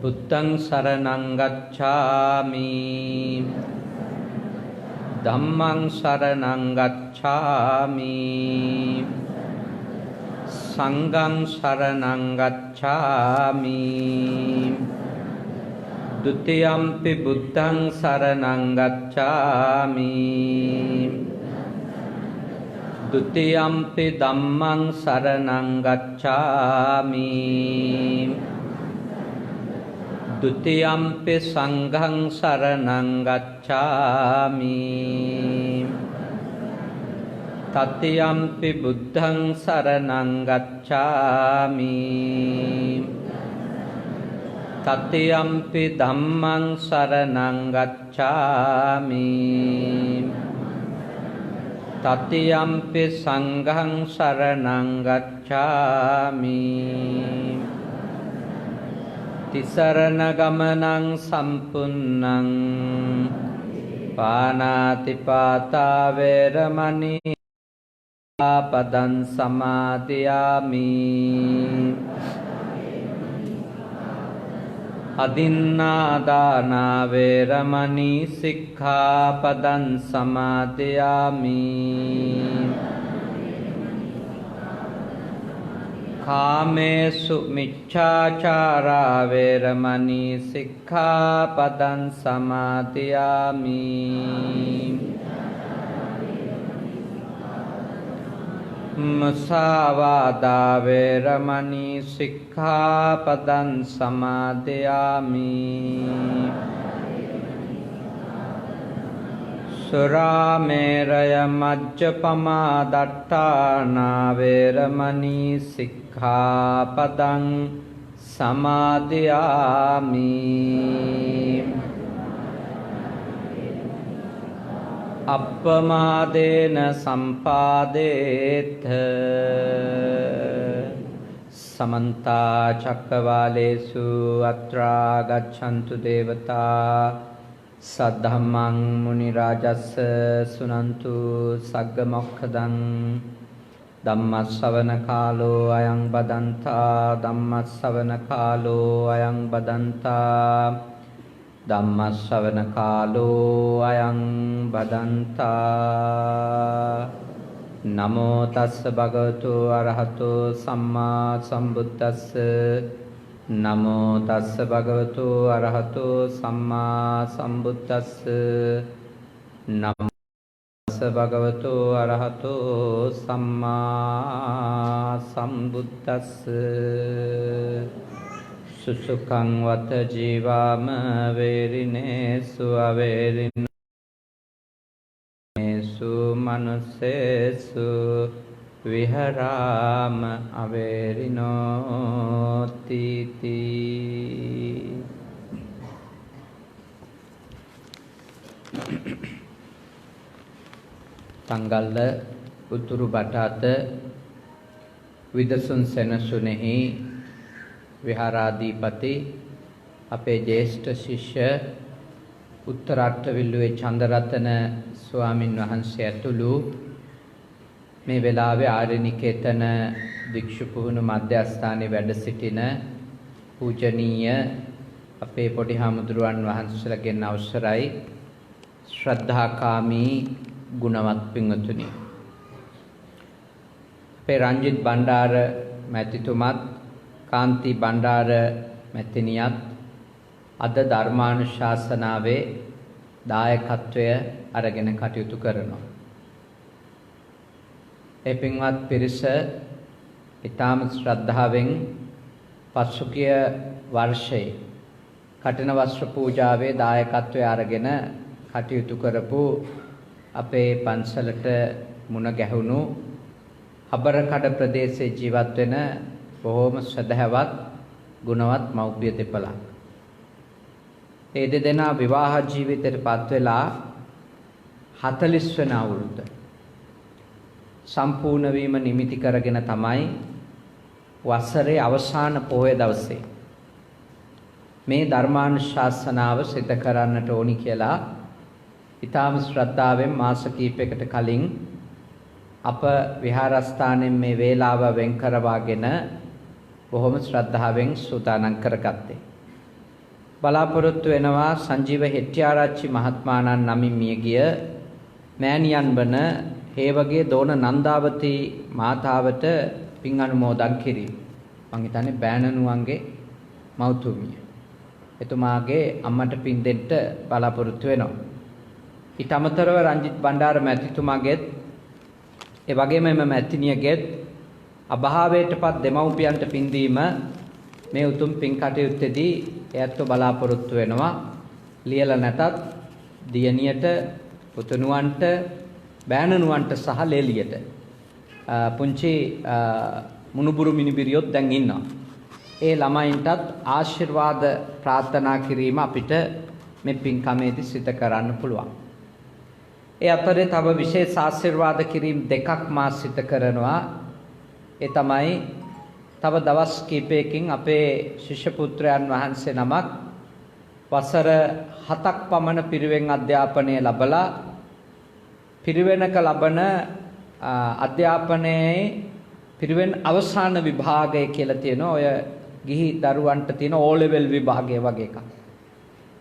බුද්ධං සරණං ගච්ඡාමි ධම්මං සරණං ගච්ඡාමි සංඝං සරණං ගච්ඡාමි ဒုတိယံ පි බුද්ධං සරණං ගච්ඡාමි ဒုတိယံ පි ධම්මං සරණං ගච්ඡාමි ဒုတိယံ පි සංඝං සරණං ගච්ඡාමි တတိယံ පි බුද්ධං සරණං ගච්ඡාමි တတိယံ පි ධම්මං සරණං ගච්ඡාමි တတိယံ පි සංඝං සරණං ගච්ඡාමි ติสรณගමනං සම්පුන්නං පානාතිපාතා වේරමණී පදං සමාදියාමි අදින්නාදානා වේරමණී සික්ඛාපදං සමාදියාමි කාමේසු මිච්ඡාචාරා වේරමණී සික්ඛාපදං සමාදියාමි මුසාවාදා වේරමණී සික්ඛාපදං සමාදියාමි සුරාමේරය මජ්ජපමා දට්ඨානා වේරමණී සික්ඛාපදං සමාදියාමි අප්පමාදේන සම්පාදේත සමන්ත චක්කවාලේසු අත්‍රා ගච්ඡන්තු දේවතා සද්ධම්මං මුනි රාජස්ස සුනන්තු සග්ග මොක්ඛදං ධම්මස්සවන කාලෝ අයං බදන්තා ධම්මස්සවන කාලෝ අයං බදන්තා ධම්මස්සවන කාලෝ අයං බදන්තා නමෝ තස්ස භගවතු අරහතෝ සම්මා සම්බුද්දස්ස නමෝ තස්ස භගවතු අරහතෝ සම්මා සම්බුද්දස්ස නමෝ තස්ස භගවතු අරහතෝ සම්මා සම්බුද්දස්ස සුසුඛං වත ජීවාම වේරිනේසු අවේරිනේසු මනුස්සේසු විහරාම අවේරිනෝති තී තංගල්ල උතුරු බටාත විදසුන් සෙනසුනේහි විහාරාධිපති අපේ ජේෂ්ඨ ශිෂ්‍ය උත්තරාට්ටවිල්ලුවේ චන්දරතන ස්වාමින් වහන්සේ ඇතුළු මේ වෙලාවේ ආර්යනිකේතන වික්ෂු පුහුණු මධ්‍යස්ථානයේ වැඩ සිටින පූජනීය අපේ පොඩි හාමුදුරුවන් වහන්සේලාගෙන් අවසරයි ශ්‍රද්ධාකාමී ගුණවත් පින්වතුනි අපේ රංජිත් බණ්ඩාර මැතිතුමත් කාන්ති බණ්ඩාර මැතිණියත් අද ධර්මානුශාසනාවේ දායකත්වය අරගෙන කටයුතු කරනවා. ඒ පින්වත් පිරිස ඊටාම ශ්‍රද්ධාවෙන් පසුගිය වර්ෂයේ කඨින වස්ත්‍ර පූජාවේ දායකත්වය අරගෙන කටයුතු කරපු අපේ පන්සලට මුණ ගැහුණු හබරකඩ ප්‍රදේශයේ ජීවත් වෙන බොහෝම සදහවත් ගුණවත් මව්පිය දෙපළක්. ඒ දෙදෙනා විවාහ ජීවිතයට පත් වෙලා 40 වෙනි අවුරුද්ද සම්පූර්ණ වීම නිමිති කරගෙන තමයි වසරේ අවසාන පොහොය දවසේ මේ ධර්මානුශාසනාව සිදු කරන්නට ඕනි කියලා ඊටාම ශ්‍රද්ධාවෙන් මාස කිහිපයකට කලින් අප විහාරස්ථානයෙන් මේ වේලාව වෙන් කරවාගෙන බොහොම ශ්‍රද්ධාවෙන් සූදානම් කරගත්තේ. බලාපොරොත්තු වෙනවා සංජීව හෙට්ටිආරච්චි මහත්මයාණන් නමින් මියගිය මෑණියන් වන හේවගේ දෝන නන්දාවති මාතාවට පින් අනුමෝදන් කිරීම. මං හිතන්නේ බෑණනුවන්ගේ මව්තුමිය. එතුමාගේ අම්මට පින් දෙන්න බලාපොරොත්තු වෙනවා. ඊට අමතරව රංජිත් බණ්ඩාර මැතිතුමාගෙත් ඒ වගේම එම මැතිණියගෙත් අභාවයටපත් දෙමව්පියන්ට පින් දීම මේ උතුම් පින් කටයුත්තේදී එයත් බලාපොරොත්තු වෙනවා. ලියලා නැතත් දියණියට, පුතුණුවන්ට, බෑණනුවන්ට සහ ලේලියට පුංචි මුණුබුරු මිනිබිරියොත් දැන් ඉන්නවා. ඒ ළමයින්ටත් ආශිර්වාද ප්‍රාර්ථනා කිරීම අපිට මේ පින්කමේදී සිදු කරන්න පුළුවන්. ඒ අතරේ තව විශේෂ ආශිර්වාද කිරීම දෙකක් මා සිදු කරනවා. ඒ තමයි තව දවස් කිහිපයකින් අපේ ශිෂ්‍ය පුත්‍රයන් වහන්සේ නමක් වසර 7ක් පමණ පිරිවෙන් අධ්‍යාපනය ලැබලා පිරිවෙනක ලබන අධ්‍යාපනයේ පිරිවෙන් අවසාන විභාගය කියලා තියෙනවා. ඔය ගිහි දරුවන්ට තියෙන O level විභාගය වගේ එකක්.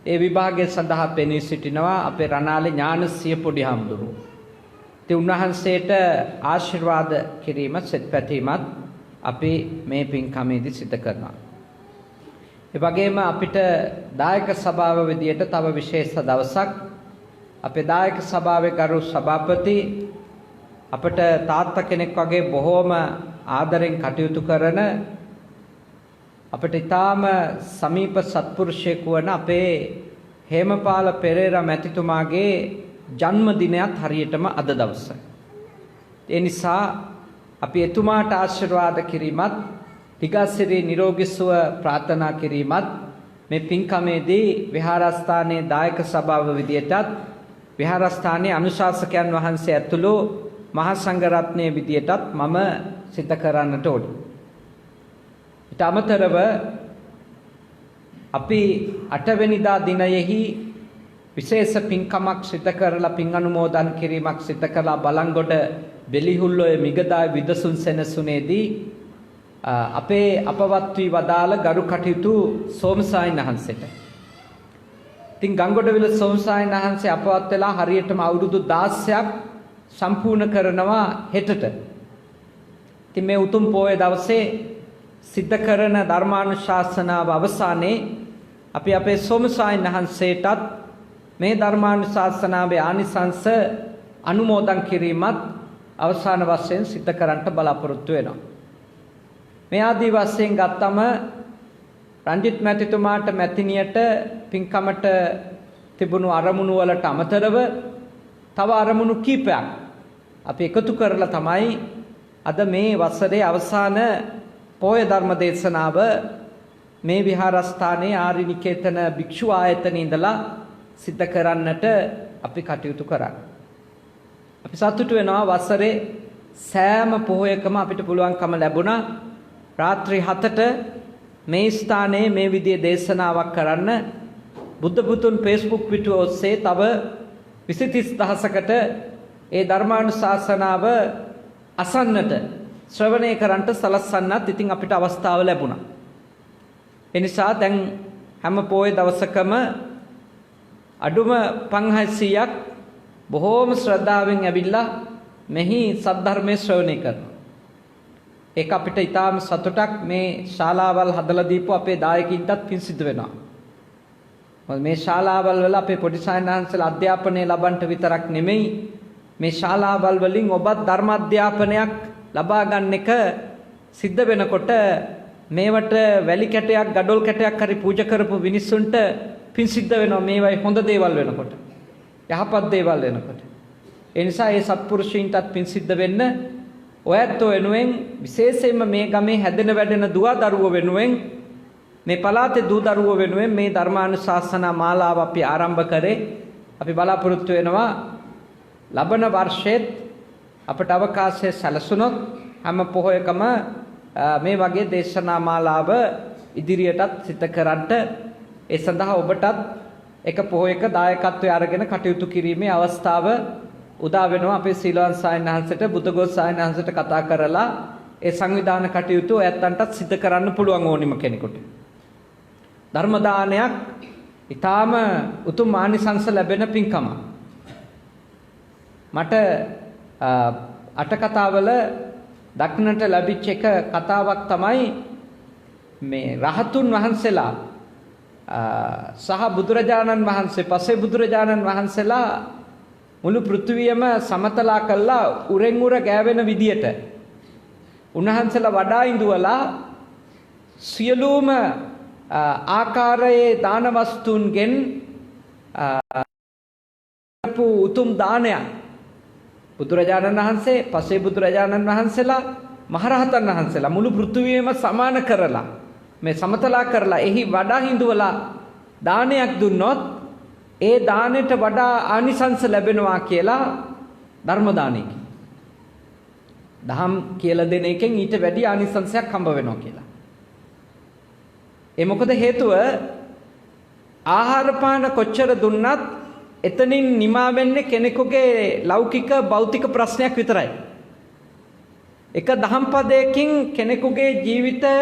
ඒ විභාගය සඳහා පෙනී සිටිනවා අපේ රණාලේ ඥානසිය පොඩි හාමුදුරුවෝ. ඉතින් උන්වහන්සේට ආශිර්වාද කිරීම සෙත් පැතීමත් අපි මේ පින්කමේදී සිදු කරනවා. ඒ වගේම අපිට දායක සභාව විදියට තව විශේෂ දවසක් අපේ දායක සභාවේ ගරු සභාපති අපට තාත්තා කෙනෙක් වගේ බොහෝම ආදරෙන් කටයුතු කරන අපට ඊටාම සමීප සත්පුරුෂයෙකු වන අපේ හේමපාල පෙරේරා මැතිතුමාගේ ජන්මදිනයත් හරියටම අද දවසයි. ඒ නිසා අපි එතුමාට ආශිර්වාද කිරීමත් තිගසිරි නිරෝගී සුව ප්‍රාර්ථනා කිරීමත් මේ පින්කමේදී විහාරස්ථානයේ දායක සභාව විදියටත් විහාරස්ථානයේ අනුශාසකයන් වහන්සේ ඇතුළු මහා සංඝරත්නයේ විදියටත් මම සිද්ධ කරන්නට ඕනේ. ඊට අමතරව අපි 8 වෙනිදා දිනයෙහි විශේෂ පින්කමක් සිදු කරලා පින් අනුමෝදන් කිරීමක් සිදු කළා බලංගොඩ බෙලිහුල්ලෝය මිගදාය විදසුන් සෙනසුනේදී අපේ අපවත් වී වදාළ ගරු කටයුතු සෝමසායන් වහන්සේට. ඉතින් ගංගොඩවිල සෝමසායන් වහන්සේ අපවත් වෙලා හරියටම අවුරුදු 16ක් සම්පූර්ණ කරනවා හෙටට. ඉතින් මේ උතුම් පොයේ දවසේ සිද්ධ කරන ධර්මානුශාසනාව අවසානයේ අපි අපේ සෝමසායන් වහන්සේටත් මේ ධර්මානුශාසනාවේ ආනිසංස අනුමෝදන් කිරීමත් අවසාන වශයෙන් සිද්ධ කරන්නට බලාපොරොත්තු වෙනවා. මේ ආදී වශයෙන් ගත්තම රංජිත් මැතිතුමාට මැතිණියට පින්කමට තිබුණු අරමුණු වලට අමතරව තව අරමුණු කීපයක් අපි එකතු කරලා තමයි අද මේ වසරේ අවසාන පොය ධර්ම දේශනාව මේ විහාරස්ථානයේ ආරි නිකේතන භික්ෂු ආයතනයේ ඉඳලා සිද්ධ කරන්නට අපි කටයුතු කරන්නේ. අපි සතුටු වෙනවා වසරේ සෑම පොහොයකම අපිට පුළුවන්කම ලැබුණා රාත්‍රී 7ට මේ ස්ථානයේ මේ විදිහේ දේශනාවක් කරන්න. බුද්ධ පුතුන් Facebook පිටුව ඔස්සේ තව 20-30 දහසකට ඒ ධර්මානුශාසනාව අසන්නට ශ්‍රවණය කරන්නට සලස්සන්නත් ඉතින් අපිට අවස්ථාව ලැබුණා. ඒ නිසා දැන් හැම පොයේ දවසකම අඩුම 500ක් බොහෝම ශ්‍රද්ධාවෙන් ඇවිල්ලා මෙහි සද්ධර්මයේ ශ්‍රවණය කරනවා. ඒක අපිට ඊටාම සතුටක්. මේ ශාලාවල් හදලා දීපු අපේ දායකින්ටත් පින් සිද්ධ වෙනවා. මේ ශාලාවල් වල අපේ පොඩි සායනහන්සලා අධ්‍යාපනය ලබන්නට විතරක් නෙමෙයි මේ ශාලාවල් වලින් ඔබත් ධර්ම අධ්‍යාපනයක් ලබා ගන්න එක සිද්ධ වෙනකොට මේවට වැලි කැටයක් ගඩොල් කැටයක් හරි පූජා කරපු මිනිස්සුන්ට පින් සිද්ධ වෙනවා. මේවයි හොඳ දේවල් වෙනකොට, යහපත් දේවල් වෙනකොට. ඒ නිසා මේ සත්පුරුෂයින්ටත් පින් සිද්ධ වෙන්න ඔයත් වෙනුවෙන් විශේෂයෙන්ම මේ ගමේ හැදෙන වැඩෙන දුව දරුවෝ වෙනුවෙන් මේ පළාතේ දූ දරුවෝ වෙනුවෙන් මේ ධර්මානුශාසනා මාලාව අපි ආරම්භ කරේ. අපි බලාපොරොත්තු වෙනවා ලබන වර්ෂෙත් අපට අවකාශය සැලසුණොත් හැම පොහොයකම මේ වගේ දේශනා මාලාව ඉදිරියටත් සිදු කරන්නට ඒ සඳහා ඔබටත් එක පොහොයක දායකත්වය අරගෙන කටයුතු කිරීමේ අවස්ථාව උදා වෙනවා. අපේ සීලවන්ත සායනහන්සට බුද්ධඝෝෂ සායනහන්සට කතා කරලා ඒ සංවිධාන කටයුතු ඇත්තන්ටත් සිදු කරන්න පුළුවන් ඕනිම කෙනෙකුට. ධර්ම දානයක් ඊටාම උතුම් ආනිසංස ලැබෙන පින්කම. මට අට කතාවල දක්නට ලැබිච්ච එක කතාවක් තමයි මේ රහතුන් වහන්සේලා සහ බුදුරජාණන් වහන්සේ පසේ බුදුරජාණන් වහන්සේලා මුළු පෘථිවියම සමතලා කළා උරෙන් උර ගෑවෙන විදියට උන්වහන්සේලා වඩා ඉඳුවලා සියලුම ආකාරයේ දාන වස්තුන්ගෙන් උතුම් දානයක් බුදුරජාණන් වහන්සේ පසේ බුදුරජාණන් වහන්සේලා මහරහතන් වහන්සේලා මුළු පෘථිවියම සමාන කරලා මේ සමතලා කරලා එහි වඩා හිඳුවලා දානයක් දුන්නොත් ඒ දානෙට වඩා ආනිසංස ලැබෙනවා කියලා ධර්ම දානයකින් දහම් කියලා දෙන එකෙන් ඊට වැඩි ආනිසංසයක් හම්බ වෙනවා කියලා. ඒ මොකද හේතුව ආහාර පාන කොච්චර දුන්නත් එතනින් නිමා වෙන්නේ කෙනෙකුගේ ලෞකික භෞතික ප්‍රශ්නයක් විතරයි. එක දහම් පදයකින් කෙනෙකුගේ ජීවිතය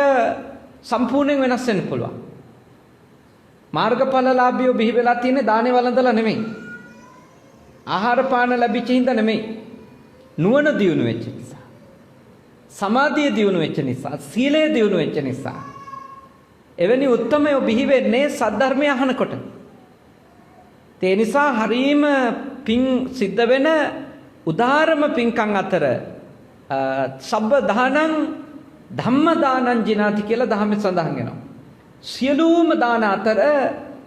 සම්පූර්ණයෙන් වෙනස් වෙන්න පුළුවන්. මාර්ගඵලලාභියෝ බිහි වෙලා තියෙන්නේ දානේ වළඳලා නෙමෙයි. ආහාර පාන ලැබිච්ච හින්දා නෙමෙයි. නුවණ දියුණු වෙච්ච නිසා. සමාධිය දියුණු වෙච්ච නිසා, සීලය දියුණු වෙච්ච නිසා. එවැනි උත්තමයෝ බිහි වෙන්නේ සද්ධර්මය අහනකොට. ඒ නිසා හරීම පිං සිද්ධ වෙන උදාරම පිංකම් අතර සබ්බ දානං ධම්ම දානං ජිනාති කියලා ධම්මේ සඳහන් වෙනවා. සියලුම දාන අතර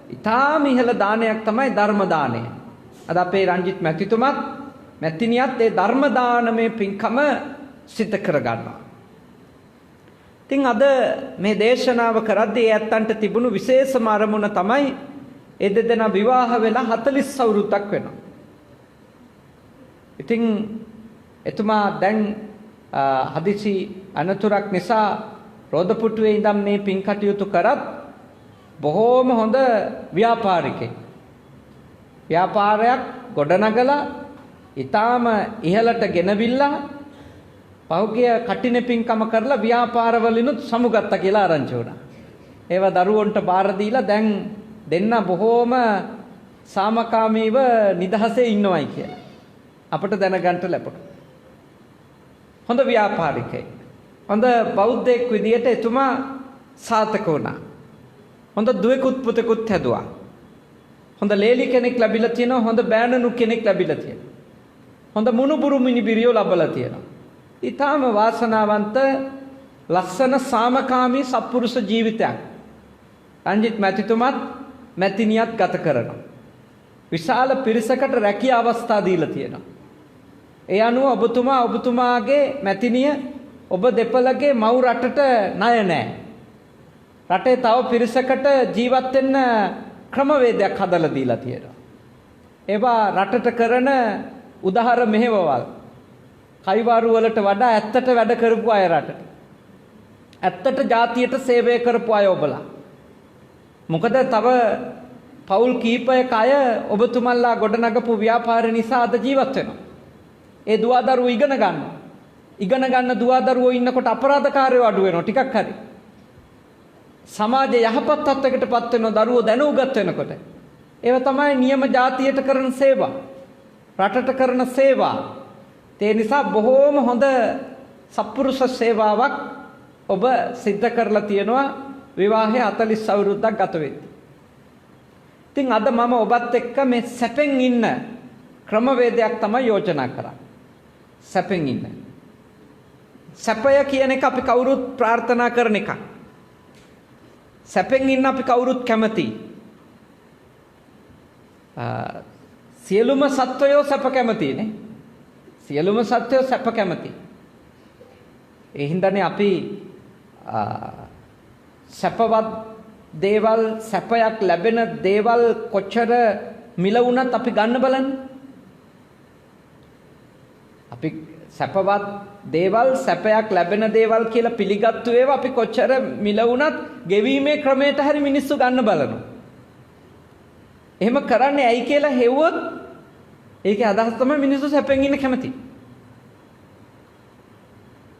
ඊටාම ඉහළ දානයක් තමයි ධර්ම දානය. අද අපේ රංජිත් මැතිතුමත් මැතිනියත් ඒ ධර්ම දානමේ පිංකම සිද්ධ කරගන්නවා. ඉතින් අද මේ දේශනාව කරද්දී ඇත්තන්ට තිබුණු විශේෂම අරමුණ තමයි ඒ දෙදෙනා විවාහ වෙලා 40 අවුරුද්දක් වෙනවා. ඉතින් එතුමා දැන් හදිසි අනතුරක් නිසා රෝදපුටුවේ ඉඳන් මේ පින් කටයුතු කරත් බොහෝම හොඳ ව්‍යාපාරිකයෙක්. ව්‍යාපාරයක් ගොඩනගලා ඊටාම ඉහළට ගෙනවිල්ලා පහුගිය කටින පින්කම කරලා ව්‍යාපාරවලිනුත් සමුගත්තා කියලා ආරංචි වුණා. ඒවා දරුවන්ට බාර දීලා දැන් දෙන්න බොහෝම සාමකාමීව නිදහසේ ඉන්නවයි කියලා අපට දැනගන්න ලැබුණා. හොඳ ව්‍යාපාරිකයෙක්. හොඳ බෞද්ධයෙක් විදියට එතුමා සාර්ථක වුණා. හොඳ දුවෙකුත් පුතෙකුත් හැදුවා. හොඳ ලේලි කෙනෙක් ලැබිලා තියෙනවා, හොඳ බෑනනු කෙනෙක් ලැබිලා තියෙනවා. හොඳ මුණුබුරු මිනිබිරියෝ ලැබලා තියෙනවා. ඊටාම වාසනාවන්ත ලස්සන සාමකාමී සත්පුරුෂ ජීවිතයක් රංජිත් මැතිතුමත් මැතිනියත් ගත කරනවා. විශාල පිරිසකට රැකියා අවස්ථා දීලා තියෙනවා. ඒ අනුව ඔබතුමාගේ මැතිනිය ඔබ දෙපළගේ මව් රටට ණය නැහැ. රටේ තව පිරිසකට ජීවත් වෙන්න ක්‍රමවේදයක් හදලා දීලා තියෙනවා. ඒවා රටට කරන උදාහර මෙහෙවවල්. කයිවාරු වලට වඩා ඇත්තට වැඩ කරපු අය රටට. ඇත්තට ජාතියට සේවය කරපු අය ඔබලා. මොකද තව පවුල් කීපයක අය ඔබතුමන්ලා ගොඩනගපු ව්‍යාපාර නිසා අද ජීවත් වෙනවා. ඒ දුවදරුවෝ ඉගෙන ගන්නවා. ඉගෙන ගන්න දුවදරුවෝ ඉන්නකොට අපරාධකාරයෝ අඩු වෙනවා ටිකක් හරි. සමාජයේ යහපත් තත්ත්වයකටපත් වෙනවා දරුවෝ දැනුගත් වෙනකොට. ඒව තමයි නියම ජාතියට කරන සේවා. රටට කරන සේවා. ඒ නිසා බොහෝම හොඳ සත්පුරුෂ සේවාවක් ඔබ සිද්ධ කරලා තියෙනවා විවාහයේ 40 අවුරුද්දක් ගත වෙද්දී. ඉතින් අද මම ඔබත් එක්ක මේ සැපෙන් ඉන්න ක්‍රමවේදයක් තමයි යෝජනා කරන්නේ. සැපෙන් ඉන්න. සැපය කියන එක අපි කවුරුත් ප්‍රාර්ථනා කරන එකක්. සැපෙන් ඉන්න අපි කවුරුත් කැමතියි. සියලුම සත්වයෝ සැප කැමතිනේ. සියලුම සත්වයෝ සැප කැමති. ඒ හින්දානේ අපි සැපවත් දේවල් සැපයක් ලැබෙන දේවල් කොච්චර මිල වුණත් අපි ගන්න බලන්න. අපි සැපවත් දේවල් සැපයක් ලැබෙන දේවල් කියලා පිළිගත්තු ඒවා අපි කොච්චර මිල වුණත් ගෙවීමේ ක්‍රමයට හරි මිනිස්සු ගන්න බලනවා. එහෙම කරන්නේ ඇයි කියලා හෙව්වොත් ඒකේ අදහස තමයි මිනිස්සු සැපෙන් ඉන්න කැමති.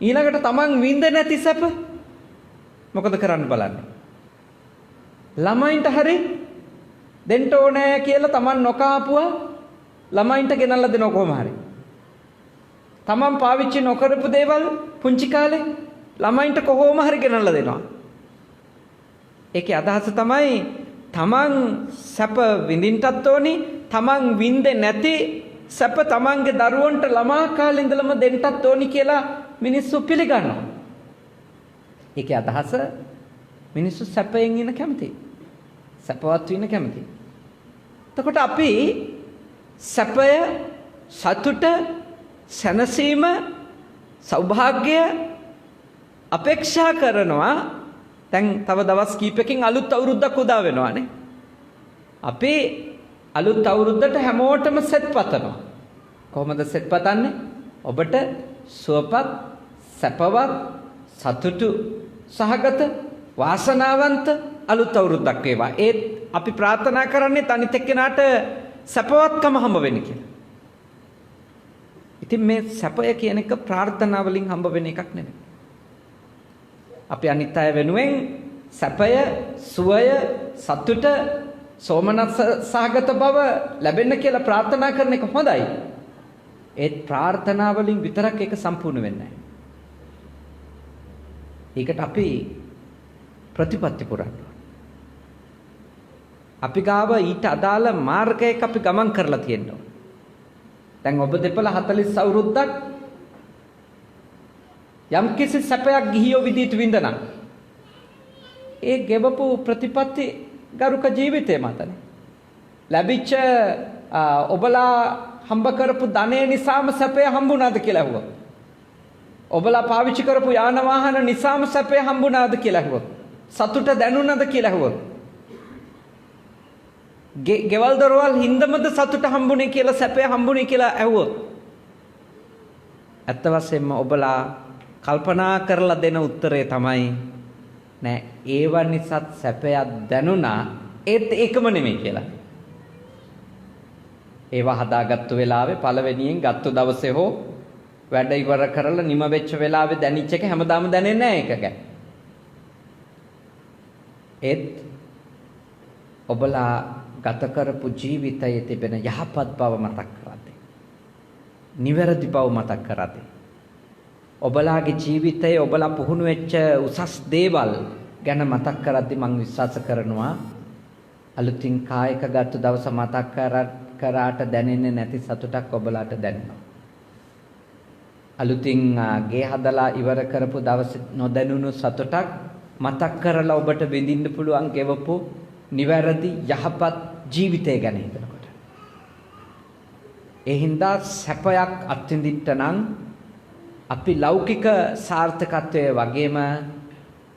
ඊළඟට තමන් විඳ නැති සැප මොකද කරන්න බලන්නේ. ළමයින්ට හරි දෙන්න ඕනේ කියලා Taman නොකාපුවා ළමයින්ට ගෙනල්ලා දෙනවා කොහොම හරි. Taman පාවිච්චි නොකරපු දේවල් පුංචි කාලේ ළමයින්ට කොහොම හරි ගෙනල්ලා දෙනවා. ඒකේ අදහස තමයි Taman සැප විඳින්නත් ඕනි, Taman විඳේ නැති සැප Tamanගේ දරුවන්ට ළමා කාලේ ඉඳලම දෙන්නත් ඕනි කියලා මිනිස්සු පිළිගන්නවා. ඒකේ අදහස මිනිස්සු සැපයෙන් ඉන්න කැමති. සැපවත් වෙන්න කැමති. එතකොට අපි සැපය, සතුට, සැනසීම, සෞභාග්‍ය අපේක්ෂා කරනවා. දැන් තව දවස් කීපකින් අලුත් අවුරුද්දක් උදා වෙනවානේ. අපි අලුත් අවුරුද්දට හැමෝටම සෙත් පතනවා. කොහොමද සෙත් පතන්නේ? ඔබට සුවපත්, සැපවත්, සතුටු සහගත, වාසනාවන්ත අලුත් අවුරුද්දක් වේවා. ඒත් අපි ප්‍රාර්ථනා කරන්නේ අනිත් එක්කෙනාට සැපවත්කම හම්බ වෙන්න කියලා. ඉතින් මේ සැපය කියන එක ප්‍රාර්ථනා වලින් හම්බ වෙන එකක් නෙමෙයි. අපි අනිත් අය වෙනුවෙන් සැපය, සුවය, සතුට, සෝමනස්ස සහගත බව ලැබෙන්න කියලා ප්‍රාර්ථනා කරන එක හොඳයි. ඒත් ප්‍රාර්ථනා වලින් විතරක් ඒක සම්පූර්ණ වෙන්නේ නැහැ. ඒකට අපි ප්‍රතිපත්ති පුරන්න. අපි ගාව ඊට අදාළ මාර්ගයක අපි ගමන් කරලා තියෙනවා. දැන් ඔබ දෙපළ 40 අවුරුද්දක් යම් කිසි සැපයක් ගිහියෝ විදිහට විඳනා. ඒ ගෙවපු ප්‍රතිපත්ති ගරුක ජීවිතය මතනේ. ලැබිච්ච ඔබලා හම්බ කරපු ධනෙ නිසාම සැපය හම්බුණාද කියලා අහුවා. ඔබලා පාවිච්චි කරපු යාන වාහන නිසාම සැපය හම්බුණාද කියලා අහුවා. සතුට දැනුණාද කියලා අහුවා. ගෙවල් දරවල් හින්දමද සතුට හම්බුනේ කියලා සැපය හම්බුනේ කියලා ඇහුවොත් ඇත්ත වශයෙන්ම ඔබලා කල්පනා කරලා දෙන උත්තරේ තමයි නෑ ඒව නිසාත් සැපයක් දැනුණා ඒත් ඒකම නෙමෙයි කියලා. ඒවා හදාගත්තු වෙලාවේ පළවෙනියෙන් ගත්තු දවසේ හෝ වැඩ ඉවර කරලා නිම වෙච්ච වෙලාවේ දැනිච්ච එක හැමදාම දැනෙන්නේ නෑ ඒක ගැන. ඒත් ඔබලා ගත කරපු ජීවිතයේ තිබෙන යහපත් බව මතක් කරගන්න. නිවැරදි බව මතක් කරගන්න. ඔබලාගේ ජීවිතයේ ඔබලා පුහුණු වෙච්ච උසස් දේවල් ගැන මතක් කරද්දී මම විශ්වාස කරනවා අලුතින් කායක ගත්ත දවස මතක් කරාට දැනෙන්නේ නැති සතුටක් ඔබලාට දැනෙනවා. අලුතින් ගේ හදලා ඉවර කරපු දවසේ නොදැනුණු සතුටක් මතක් කරලා ඔබට විඳින්න පුළුවන් ගෙවපු නිවැරදි යහපත් ජීවිතය ගැන හිතනකොට. ඒ හින්දා සැපයක් අත්විඳින්න නම් අපි ලෞකික සාර්ථකත්වයේ වගේම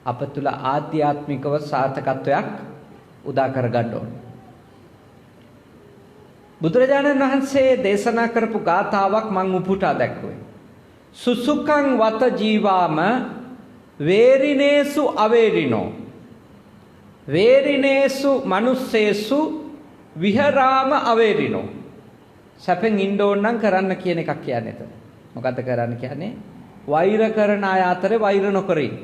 අප තුල ආධ්‍යාත්මිකව සාර්ථකත්වයක් උදා කරගන්න ඕනේ. බුදුරජාණන් වහන්සේ දේශනා කරපු ගාථාවක් මම උපුටා දැක්කුවේ. සුසුකං වත ජීවාම වේරිනේසු අවේරිනෝ වේරිනේසු මනුස්සේසු විහරාම අවේරිනෝ. සැපෙන් ඉන්න ඕන නම් කරන්න කියන එකක් කියන්නේ එතන. මොකද්ද කරන්න කියන්නේ? වෛර කරන අය අතරේ වෛර නොකර ඉන්න.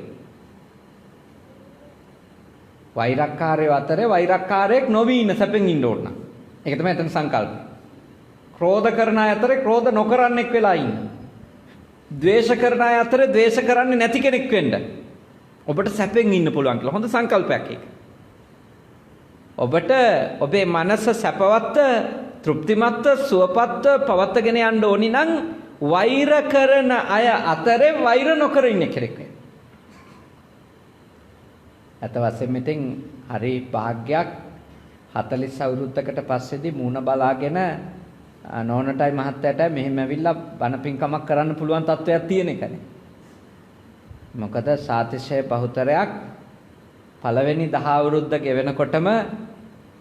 වෛරක්කාරයෝ අතරේ වෛරක්කාරයෙක් නොවී ඉන්න සැපෙන් ඉන්න ඕන නම්. ඒක තමයි එතන සංකල්පය. ක්‍රෝධ කරන අය අතරේ ක්‍රෝධ නොකරන්නෙක් වෙලා ඉන්න. ද්වේෂ කරන අය අතරේ ද්වේෂ කරන්නේ නැති කෙනෙක් වෙන්න. ඔබට සැපෙන් ඉන්න පුළුවන් කියලා හොඳ සංකල්පයක් ඒක. ඔබට ඔබේ මනස සැපවත්, තෘප්තිමත්, සුවපත් පවත්වාගෙන යන්න ඕනි නම් වෛර කරන අය අතරේ වෛර නොකර ඉන්න කෙනෙක් වෙන්න. අත වශයෙන් මෙතෙන් හරි භාග්යක් 40 අවුරුද්දකට පස්සේදී මූණ බලාගෙන නෝනටයි මහත්තයාටයි මෙහෙම ඇවිල්ලා බණ පින්කමක් කරන්න පුළුවන් තත්වයක් තියෙන එකනේ. මොකද සාතිශය බහුතරයක් පළවෙනි 10 අවුරුද්ද ගෙවෙනකොටම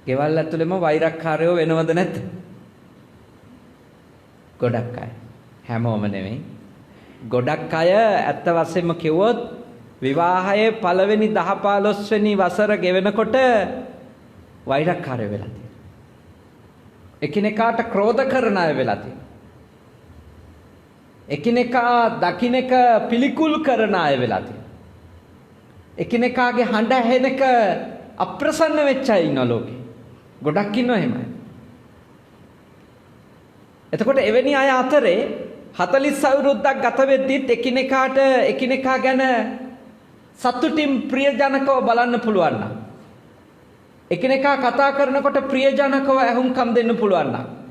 ගෙවල් ඇතුළෙම වෛරක්කාරයෝ වෙනවද නැද්ද? ගොඩක් අය. හැමෝම නෙමෙයි. ගොඩක් අය ඇත්ත වශයෙන්ම කිව්වොත් විවාහයේ පළවෙනි 10-15 වෙනි වසර ගෙවෙනකොට වෛරක්කාරයෝ වෙලා තියෙනවා. එකිනෙකාට ක්‍රෝධ කරන අය වෙලා තියෙනවා. එකිනෙකා දකින්නක පිළිකුල් කරන අය වෙලා තියෙනවා. එකිනෙකාගේ හඬ ඇහෙනක අප්‍රසන්න වෙච්ච අය ඉන්නවා ලෝකේ. ගොඩක් ඉන්නවා එහෙමයි. එතකොට එවැනි අය අතරේ 40 අවුරුද්දක් ගත වෙද්දිත් එකිනෙකා ගැන සතුටින් ප්‍රියජනකව බලන්න පුළුවන් නම් එකිනෙකා කතා කරනකොට ප්‍රියජනකව ඇහුම්කම් දෙන්න පුළුවන් නම්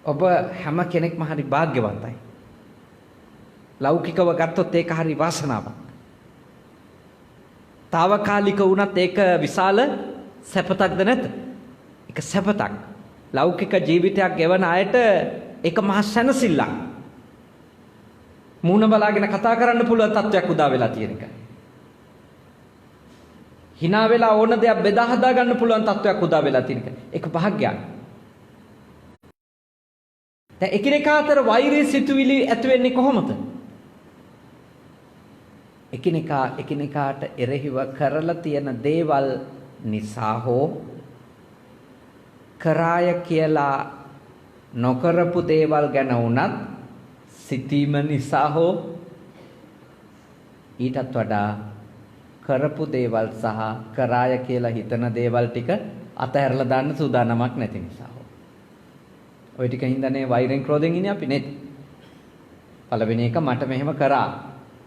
ඔබ හැම කෙනෙක්ම හරි වාග්යවන්තයි. ලෞකිකව ගත්තොත් ඒක හරි වාසනාවක්. తాවකාලික වුණත් ඒක විශාල සැපතක්ද නැත? ඒක සැපතක්. ලෞකික ජීවිතයක් ගෙවන අයට ඒක මහා සැනසෙල්ලක්. මූණ බලාගෙන කතා කරන්න පුළුවන් තත්වයක් උදා වෙලා තියෙන එක. hina වෙලා ඕන දෙයක් බෙදා හදා ගන්න පුළුවන් තත්වයක් උදා වෙලා තියෙන එක. ඒක භාග්‍යයක්. දැන් එකිනෙකා අතර වෛරී සිතුවිලි ඇති වෙන්නේ කොහොමද? එකිනෙකාට එරෙහිව කරලා තියෙන දේවල් නිසා හෝ කරාය කියලා නොකරපු දේවල් ගැන වුණත් සිතීම නිසා හෝ ඊටත් වඩා කරපු දේවල් සහ කරාය කියලා හිතන දේවල් ටික අතහැරලා දාන්න සූදානමක් නැති නිසා හෝ ওই ටික හින්දානේ වෛරෙන් ක්‍රෝධෙන් ඉන්නේ අපි නේද? පළවෙනි එක මට මෙහෙම කරා,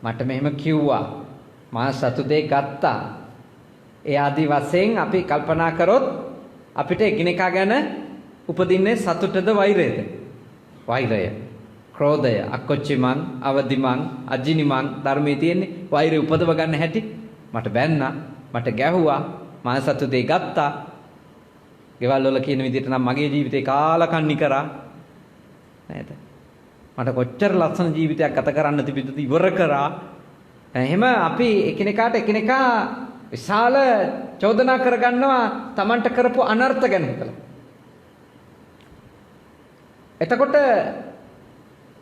මට මෙහෙම කිව්වා, මා සතු දෙයක් ගත්තා. ඒ ආදි වශයෙන් අපි කල්පනා කරොත් අපිට එකිනෙකා ගැන උපදින්නේ සතුටද වෛරයද? වෛරය, ක්‍රෝධය, අකොච්චිමන්, අවදිමන්, අජිනිමන් ධර්මයේ තියෙන්නේ වෛරය උපදව ගන්න හැටි. මට බැන්නා, මට ගැහුවා, මා සතු දෙයක් ගත්තා. ගෙවල් වල කියන විදිහට නම් මගේ ජීවිතේ කාලකන්ණි කරා නේද? මට කොච්චර ලස්සන ජීවිතයක් ගත කරන්න තිබිද්ද ඉවර කරා. එහෙම අපි එකිනෙකාට විශාල චෝදනා කරගන්නවා Tamanට කරපු අනර්ථ ගැන හිතලා. එතකොට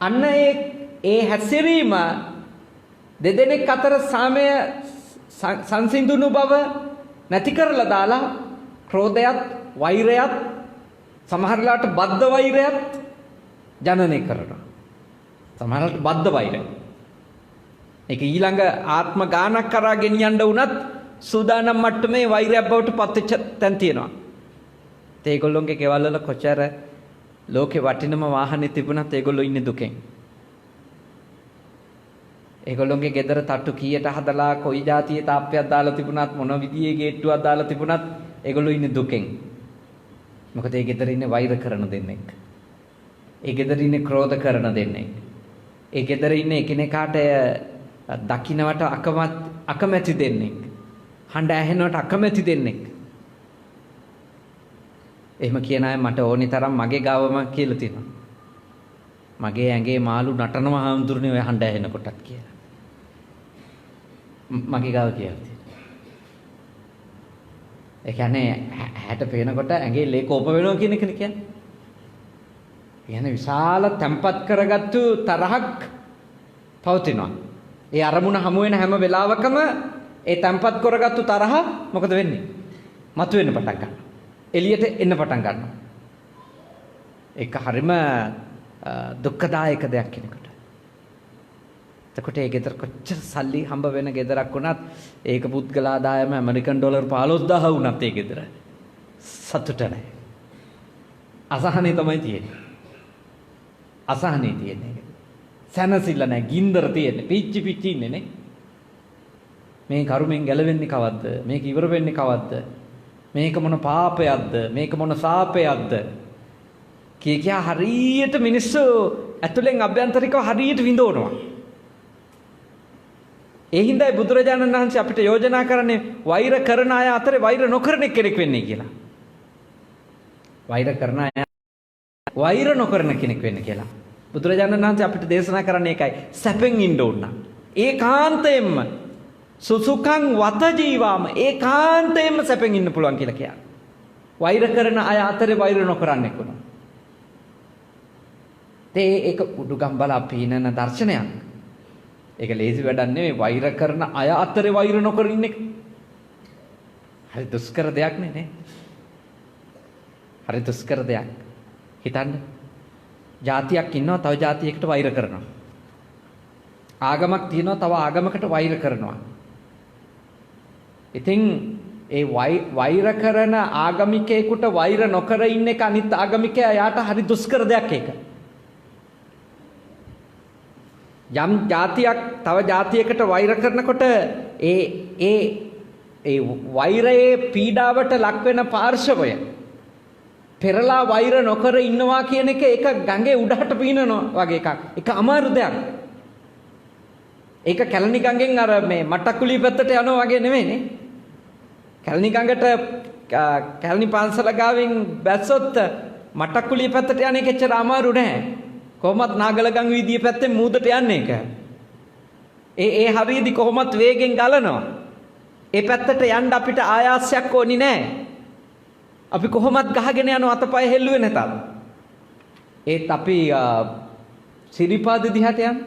අන්න ඒ හැසිරීම දෙදෙනෙක් අතර සාමය සංසිඳුණු බව නැති කරලා දාලා ක්‍රෝධයත් වෛරයත් සමහරලාට බද්ධ වෛරයත් ජනනය කරනවා. සමහරලාට බද්ධ වෛරය. ඒක ඊළඟ ආත්ම ගානක් කරා ගෙනියන්න වුණත් සූදානම් මට්ටමේ වෛරයක් බවට පත්වෙච්ච තැන් තියෙනවා. ඒගොල්ලොන්ගේ ගෙවල් වල කොච්චර ලෝකේ වටිනම වාහනේ තිබුණත් ඒගොල්ලෝ ඉන්නේ දුකෙන්. ඒගොල්ලොන්ගේ ගෙදර තට්ටු කීයට හදලා කොයි જાතියේ තාප්පයක් දාලා තිබුණත් මොන විදියේ ගේට්ටුවක් දාලා තිබුණත් ඒගොල්ලෝ ඉන්නේ දුකෙන්. මොකද ඒ ගෙදර ඉන්නේ වෛර කරන දෙන්නෙක්. ඒ ගෙදර ඉන්නේ ක්‍රෝධ කරන දෙන්නෙක්. ඒ ගෙදර ඉන්නේ එකිනෙකාට දකින්නවට අකමැති දෙන්නෙක්. හඬ ඇහෙනවට අකමැති දෙන්නෙක්. එහෙම කියන අය මට ඕනි තරම් මගේ ගාවම කියලා තියෙනවා. මගේ ඇඟේ මාළු නටනවා හඳුරන්නේ ඔය හඬ ඇහෙනකොටත් කියලා. මගේ ගාව කියලා තියෙනවා. ඒ කියන්නේ හැට පේනකොට ඇඟේ ලේ කෝප වෙනවා කියන එකනේ කියන්නේ. කියන්නේ විශාල තැම්පත් කරගත්තු තරහක් පවතිනවා. ඒ අරමුණ හමු වෙන හැම වෙලාවකම ඒ තැම්පත් කරගත්තු තරහ මොකද වෙන්නේ? මතුවෙන්න පටන් ගන්නවා. එළියට එන්න පටන් ගන්නවා. ඒක හරිම දුක්ඛදායක දෙයක් කෙනෙකුට. එතකොට ඒ ගෙදර කොච්චර සල්ලි හම්බ වෙන ගෙදරක් වුණත් ඒක පුද්ගල ආදායම ඇමරිකන් ඩොලර් 15000 වුණත් ඒ ගෙදර සතුට නැහැ. අසහනේ තමයි තියෙන්නේ. අසහනේ තියෙන්නේ. සැනසෙල්ල නැහැ. ගින්දර තියෙන්නේ. පිච්චි ඉන්නේ නේ. මේ කරුමෙන් ගැලවෙන්නේ කවද්ද? මේක ඉවර වෙන්නේ කවද්ද? මේක මොන පාපයක්ද? මේක මොන සාපයක්ද? කියා හරියට මිනිස්සු ඇතුලෙන් අභ්‍යන්තරිකව හරියට විඳවනවා. ඒ හින්දායි බුදුරජාණන් වහන්සේ අපිට යෝජනා කරන්නේ වෛර කරන අය අතරේ වෛර නොකරන කෙනෙක් වෙන්නේ කියලා. වෛර කරන අය වෛර නොකරන කෙනෙක් වෙන්න කියලා. බුදුරජාණන් වහන්සේ අපිට දේශනා කරන්නේ ඒකයි. සැපෙන් ඉන්න ඕන. ඒකාන්තයෙන්ම සුසුඛං වත ජීවාම ඒකාන්තයෙන්ම සැපෙන් ඉන්න පුළුවන් කියලා කියන්නේ. වෛර කරන අය අතරේ වෛර නොකරන්නේ කොහොමද? ඒක උඩුගම්බල පීනන දර්ශනයක්. ඒක ලේසි වැඩක් නෙමෙයි. වෛර කරන අය අතරේ වෛර නොකර ඉන්න එක. හරි දුෂ්කර දෙයක් නේ. හරි දුෂ්කර දෙයක්. හිතන්න. ජාතියක් ඉන්නවා තව ජාතියකට වෛර කරනවා. ආගමක් තියෙනවා තව ආගමකට වෛර කරනවා. ඉතින් ඒ වෛර කරන ආගමිකයෙකුට වෛර නොකර ඉන්න එක අනිත් ආගමිකයා යාට හරි දුෂ්කර දෙයක් ඒක. යම් જાතියක් තව જાතියකට වෛර කරනකොට ඒ වෛරයේ පීඩාවට ලක් වෙන පාර්ශවය පෙරලා වෛර නොකර ඉන්නවා කියන එක ඒක ගඟේ උඩහට පීනනවා වගේ එකක්. ඒක අමාරු දෙයක්. ඒක කැලණි ගඟෙන් අර මේ මට්ටකුලිය පැත්තට යනවා වගේ නෙමෙයිනේ. කැලණි ගඟට කැලණි පන්සල ගාවින් බැස්සොත් මට්ටකුලිය පැත්තට යන එක එච්චර අමාරු නෑ. කොහොමත් නාගලගඟ වීදිය පැත්තෙන් මූදට යන්නේ ඒක. ඒ හරියදී කොහොමත් වේගෙන් ගලනවා. ඒ පැත්තට යන්න අපිට ආයාසයක් ඕනි නෑ. අපි කොහොමත් ගහගෙන යනවා අතපය හෙල්ලුවේ නැතත්. ඒත් අපි සිරිපාද දිහාට යන්න.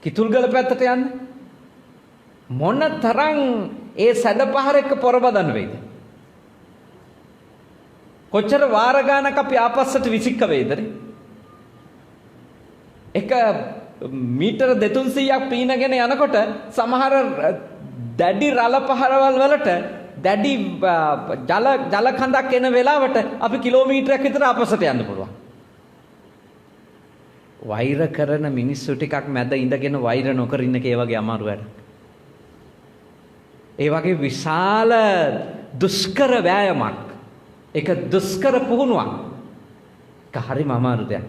කිතුල්ගල පැත්තට යන්න. මොන තරම් ඒ සැඩපහරක පොරබදන්න වෙයිද? කොච්චර වාර ගානක් අපි ආපස්සට විසික්ක වෙයිද? එක මීටර 200ක් පීනගෙන යනකොට සමහර දැඩි රළ පහරවල් වලට දැඩි ජල කඳක් එන වෙලාවට අපි කිලෝමීටරයක් විතර ආපස්සට යන්න පුළුවන්. වෛර කරන මිනිස්සු ටිකක් මැද ඉඳගෙන වෛර නොකර ඉන්න එක ඒ වගේ අමාරු වැඩක්. ඒ වගේ විශාල දුෂ්කර වෑයමක්. ඒක දුෂ්කර පුහුණුවක්. ඒක හරිම අමාරු දෙයක්.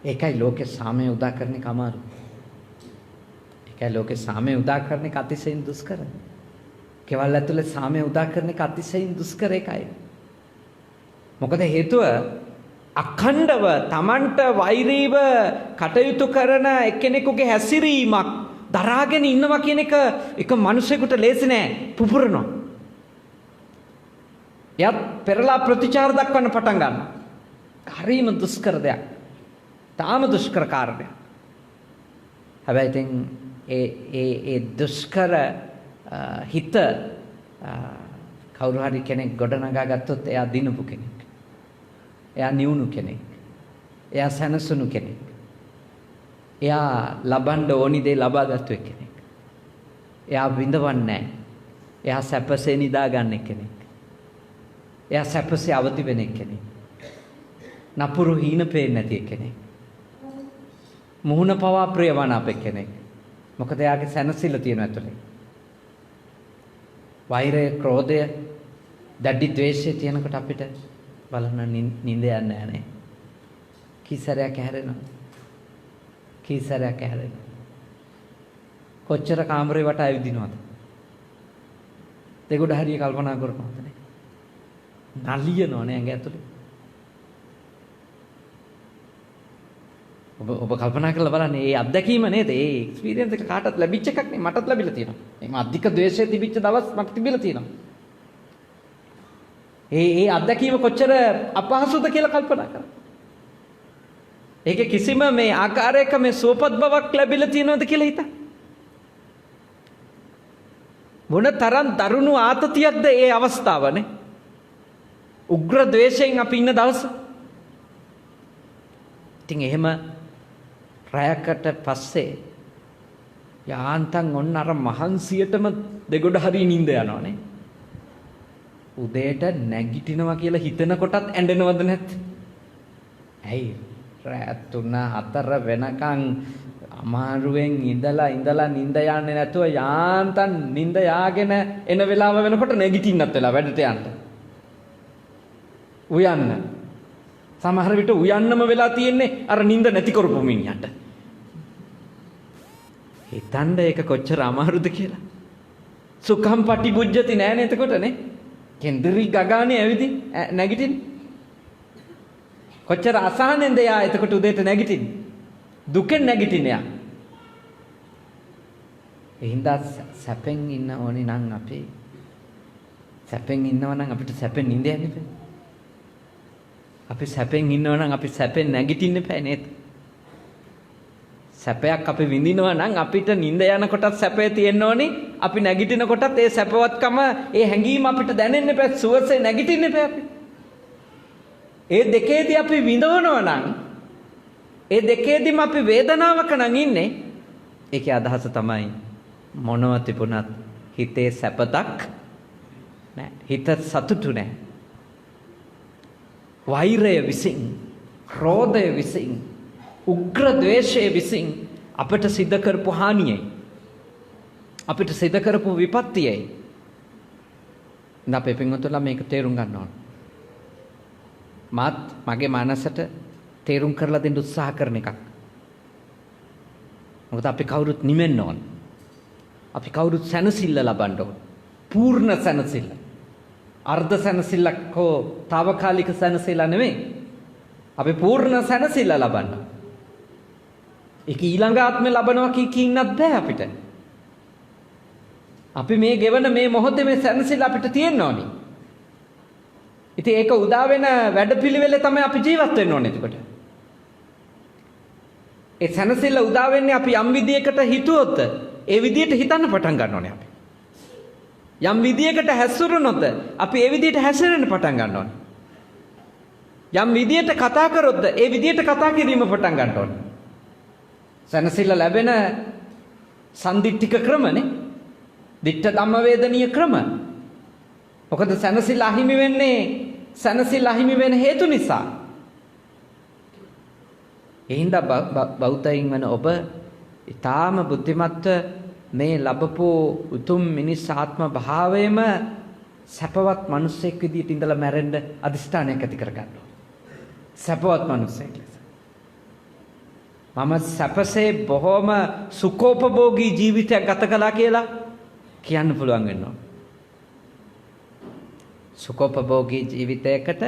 ඒකයි ලෝකේ සාමය උදා කරන එක අමාරු. ඒකයි ලෝකේ සාමය උදා කරන එක අතිශයින් දුෂ්කර. කෙවල් ඇතුලේ සාමය උදා කරන එක අතිශයින් දුෂ්කර එකයි. මොකද හේතුව අඛණ්ඩව Tamanට වෛරීව කටයුතු කරන එක්කෙනෙකුගේ හැසිරීමක් දරාගෙන ඉන්නවා කියන එක මිනිසෙකුට ලේසි නෑ. පුපුරනවා. එයත් පෙරලා ප්‍රතිචාර දක්වන්න පටන් ගන්නවා. හරිම දුෂ්කර දෙයක්. තාම දුෂ්කර කාර්යයක්. හැබැයි ඉතින් ඒ දුෂ්කර හිත කවුරු හරි කෙනෙක් ගොඩනගා ගත්තොත් එයා දිනපු කෙනෙක්. එයා නිවුණු කෙනෙක්. එයා සැනසුණු කෙනෙක්. එයා ලබන්න ඕනි දේ ලබා ගත්තු කෙනෙක්. එයා විඳවන්නේ නැහැ. එයා සැපසේ නිදාගන්න කෙනෙක්. එයා සැපසේ අවදි වෙන කෙනෙක්. නපුරු හීන පේන්නේ නැති කෙනෙක්. මුහුණ පවා ප්‍රියවනාප කෙනෙක්. මොකද එයාගේ සැනසෙල්ල තියෙන ඇතුලේ. වෛරය, ක්‍රෝධය, දැඩි ද්වේෂය තියෙනකොට අපිට බලන්න නිින්ද යන්නේ නැහැ. කීසරයක් ඇහැරෙනවා. කීසරයක් ඇහැරෙනවා. කොච්චර කාමරේ වට ඇවිදිනවද? දෙගොඩ හරිය කල්පනා කරනවද නේ? නලියනවනේ ඇඟ ඇතුලේ. ඔබ කල්පනා කරලා බලන්න මේ අත්දැකීම නේද? මේ එක්ස්පීරියන්ස් එක කාටත් ලැබිච්ච එකක් නේ. මටත් ලැබිලා තියෙනවා. මේ අධික ද්වේෂය තිබිච්ච දවස් මට තිබිලා තියෙනවා. ඒ අත්දැකීම කොච්චර අපහසුද කියලා කල්පනා කරන්න. ඒකේ කිසිම මේ ආකාරයක මේ සුවපත් බවක් ලැබිලා තියෙනවද කියලා හිතන්න. මොන තරම් දරුණු ආතතියක්ද ඒ අවස්ථාවනේ. උග්‍ර ද්වේෂයෙන් අපි ඉන්න දවස. ඉතින් එහෙම රැයකට පස්සේ යාන්තම් ඔන්න අර මහන්සියටම දෙගොඩ හරිය නිින්ද යනවනේ. උදේට නැගිටිනවා කියලා හිතන කොටත් ඇඬෙනවද නැත්? ඇයි රෑ 3-4 වෙනකන් අමාරුවෙන් ඉඳලා නිින්ද යන්නේ නැතුව යාන්තම් නිින්ද යාගෙන එන වෙලාව වෙනකොට නැගිටින්නත් වෙලා වැඩට යන්න. උයන්න. සමහර විට උයන්නම වෙලා තියෙන්නේ අර නිින්ද නැති කරපු මිනිහට. හිතන්න ඒක කොච්චර අමාරුද කියලා. සුඛම් පටිබුජ්ජති නෑනේ එතකොටනේ. කෙන්දරි ගගානේ ඇවිදි නැගිටින්නේ. කොච්චර අසහනෙන්ද යා එතකොට උදේට නැගිටින්නේ. දුකෙන් නැගිටින්නේ යා. එහින්දා සැපෙන් ඉන්න ඕනේ නම් අපි සැපෙන් ඉන්නවා නම් අපිට සැපෙන් නිින්ද යන්න බෑ. අපි සැපෙන් ඉන්නවා නම් අපි සැපෙන් නැගිටින්න බෑ නේද? සැපයක් අපි විඳිනවා නම් අපිට නිින්ද යන කොටත් සැපේ තියෙන්න ඕනි. අපි නැගිටින කොටත් ඒ සැපවත්කම, ඒ හැඟීම අපිට දැනෙන්න බෑ. සුවසේ නැගිටින්න බෑ අපි. ඒ දෙකේදී අපි විඳවනවා නම්, ඒ දෙකේදීම අපි වේදනාවක නම් ඉන්නේ. ඒකේ අදහස තමයි මොනව තිබුණත් හිතේ සැපතක් නැහැ. හිත සතුටු නැහැ. වෛරය විසින්, ක්‍රෝධය විසින්, උග්‍ර ද්වේෂය විසින් අපට සිද්ධ කරපු හානියයි. අපිට සිද්ධ කරපු විපත්තියයි. අපේ පින්වතුන්ලා මේක තේරුම් ගන්න ඕන. මාත් මගේ මනසට තේරුම් කරලා දෙන්න උත්සාහ කරන එකක්. මොකද අපි කවුරුත් නිවෙන්න ඕන. අපි කවුරුත් සැනසෙල්ල ලබන්න ඕන. පූර්ණ සැනසෙල්ල. අර්ධ සැනසෙල්ලක් හෝ తాවකාලික සැනසෙල්ල නෙමෙයි. අපි පූර්ණ සැනසෙල්ල ලබන්න. ඒක ඊළඟ ආත්මේ ලබනවා කින්නත් බෑ අපිට. අපි මේ ගෙවන මේ මොහොතේ මේ සැනසෙල්ල අපිට තියෙන්න ඕනි. ඉතින් ඒක උදා වෙන වැඩපිළිවෙලේ තමයි අපි ජීවත් වෙන්න ඕනේ එතකොට. ඒ සැනසෙල්ල උදා වෙන්නේ අපි යම් විදියකට හිතුවොත් ඒ විදියට හිතන්න පටන් ගන්න ඕනේ අපි. යම් විදියකට හැසිරුණොත් අපි ඒ විදියට හැසිරෙන්න පටන් ගන්න ඕනේ. යම් විදියට කතා කරොත් ඒ විදියට කතා කිරීම පටන් ගන්න ඕනේ. සැනසෙල්ල ලැබෙන සම්දිට්ඨික ක්‍රමනේ. දිට්ඨ ධම්ම වේදනීය ක්‍රම. මොකද සැනසෙල්ල අහිමි වෙන්නේ සැනසෙල්ල අහිමි වෙන හේතු නිසා. එහෙනම් බෞද්ධයින් වන ඔබ ඊටාම බුද්ධිමත්ව මේ ලැබපු උතුම් මිනිස් ආත්ම භාවයේම සැපවත් මිනිසෙක් විදියට ඉඳලා මැරෙන්න අදිෂ්ඨානයක් ඇති කර ගන්න ඕනේ. සැපවත් මිනිසෙක් ලෙස. මම සැපසේ බොහොම සුඛෝපභෝගී ජීවිතයක් ගත කළා කියලා කියන්න පුළුවන් වෙනවා. සුඛෝපභෝගී ජීවිතයකට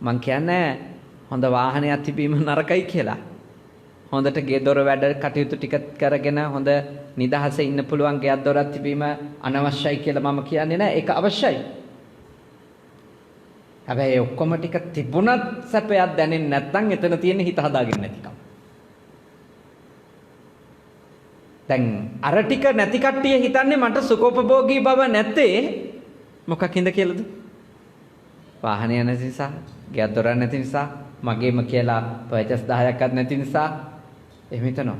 මං කියන්නේ හොඳ වාහනයක් තිබීම නරකයි කියලා. හොඳට ගේ දොර වැඩ කටයුතු ටික කරගෙන හොඳ නිදහසේ ඉන්න පුළුවන් ගෙයක් දොරක් තිබීම අනවශ්‍යයි කියලා මම කියන්නේ නැහැ. ඒක අවශ්‍යයි. හැබැයි ඔක්කොම ටික තිබුණත් සැපයක් දැනෙන්නේ නැත්නම් එතන තියෙන හිත හදාගන්න නැතිකම. දැන් අර ටික නැති කට්ටිය හිතන්නේ මට සුඛෝපභෝගී බව නැත්තේ මොකකින්ද කියලාද? වාහනය නැති නිසා, ගෙයක් දොරක් නැති නිසා, මගේම කියලා පර්චස් 10ක්වත් නැති නිසා එහෙම හිතනවා.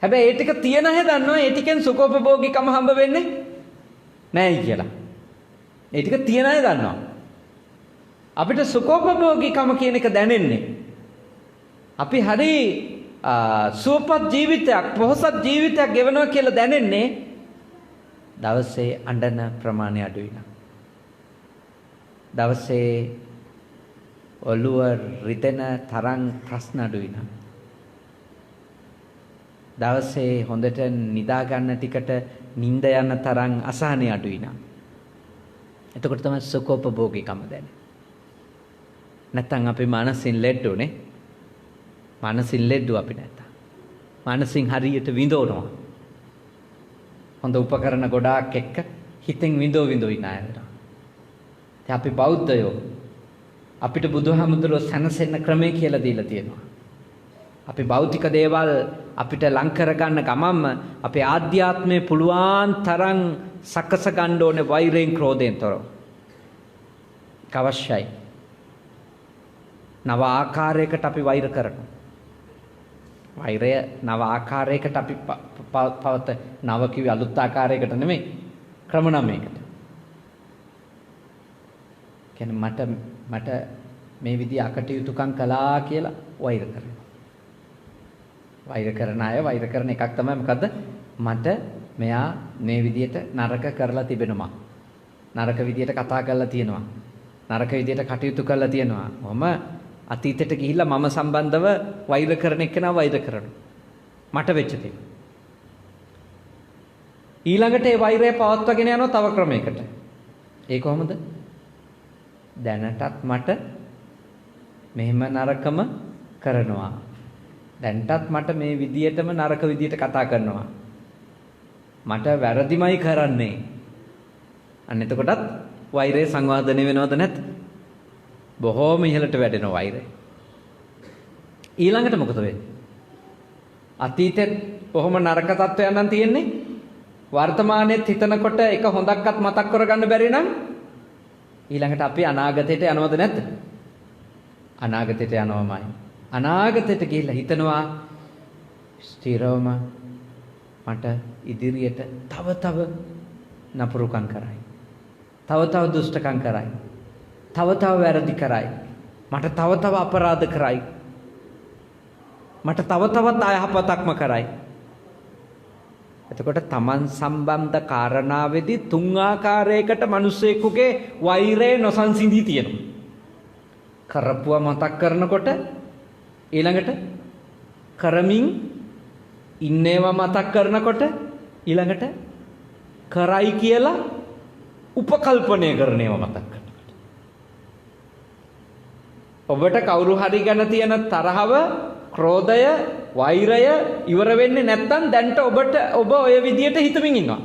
හැබැයි ඒ ටික තියෙන අය දන්නවා ඒ ටිකෙන් සුඛෝපභෝගීකම හම්බ වෙන්නේ නැහැ කියලා. ඒ ටික තියෙන අය දන්නවා. අපිට සුඛෝපභෝගීකම කියන එක දැනෙන්නේ අපි හරි සුවපත් ජීවිතයක්, පොහොසත් ජීවිතයක් ගෙවනවා කියලා දැනෙන්නේ දවසේ අඬන ප්‍රමාණය අඩු වෙනවා. දවසේ ඔළුව රිදෙන තරම් ප්‍රශ්න අඩු වෙනවා. දවසේ හොඳට නිදා ගන්න ටිකට නිින්ද යන තරම් අසහනය අඩු වෙනවා. එතකොට තමයි සුඛෝපභෝගීකම දැනෙන්නේ. නැත්තම් අපි මානසින් ලෙඩුනේ. මානසින් ලෙඩු අපි නැත්තම්. මානසින් හරියට විඳවනවා. හොඳ උපකරණ ගොඩාක් එක්ක හිතෙන් විඳෝ ඉන්න අය වෙනවා. අපි බෞද්ධයෝ අපිට බුදුහාමුදුරුවෝ සැනසෙන්න ක්‍රමය කියලා දීලා තියෙනවා. අපි භෞතික දේවල් අපිට ලං කරගන්න ගමන්ම අපේ ආධ්‍යාත්මයේ පුළුවන් තරම් සකස ගන්න ඕනේ වෛරයෙන් ක්‍රෝධයෙන් තොරව. අවශ්‍යයි. නව ආකාරයකට අපි වෛර කරනවා. වෛරය නව ආකාරයකට අපි පවත නව කිව්වේ අලුත් ආකාරයකට නෙමෙයි. ක්‍රම නමයකට. කියන්නේ මට මේ විදිහ අකටයුතුකම් කළා කියලා වෛර කරනවා. වෛර කරන අය වෛර කරන එකක් තමයි මොකද්ද? මට මෙයා මේ විදිහට නරක කරලා තිබෙනවා. නරක විදිහට කතා කරලා තියෙනවා. නරක විදිහට කටයුතු කරලා තියෙනවා. මම අතීතයට ගිහිල්ලා මම සම්බන්ධව වෛර කරන එක්කෙනා වෛර කරනවා. මට වෙච්ච දේ. ඊළඟට ඒ වෛරය පවත්වාගෙන යනවා තව ක්‍රමයකට. ඒ කොහොමද? දැනටත් මට මෙහෙම නරකම කරනවා. දැන්ටත් මට මේ විදියටම නරක විදියට කතා කරනවා. මට වැරදිමයි කරන්නේ. අන්න එතකොටත් වෛරය සංවාදනය වෙනවද නැත්? බොහෝම ඉහළට වැඩෙනවා වෛරය. ඊළඟට මොකද වෙන්නේ? අතීතේ කොහොම නරක තත්ත්වයන් නම් තියෙන්නේ? වර්තමානයේත් හිතනකොට එක හොඳක්වත් මතක් කරගන්න බැරි නම් ඊළඟට අපි අනාගතයට යනවද නැද්ද? අනාගතයට යනවමයි. අනාගතයට ගිහිල්ලා හිතනවා ස්ථිරවම මට ඉදිරියට තව නපුරුකම් කරයි. තව දුෂ්ටකම් කරයි. තව වැරදි කරයි. මට තව අපරාධ කරයි. මට තවත් අයහපතක්ම කරයි. එතකොට තමන් සම්බන්ධ කාරණාවේදී තුන් ආකාරයකට මිනිස්සෙකුගේ වෛරය නොසන්සිඳී තියෙනවා. කරපුවා මතක් කරනකොට ඊළඟට කරමින් ඉන්නේවා මතක් කරනකොට ඊළඟට කරයි කියලා උපකල්පනය කරන ඒවා මතක් කරනකොට ඔබට කවුරු හරි ගැන තියෙන තරහව, ක්‍රෝධය, වෛරය ඉවර වෙන්නේ නැත්නම් දැන්ට ඔබ ඔය විදියට හිතමින් ඉන්නවා.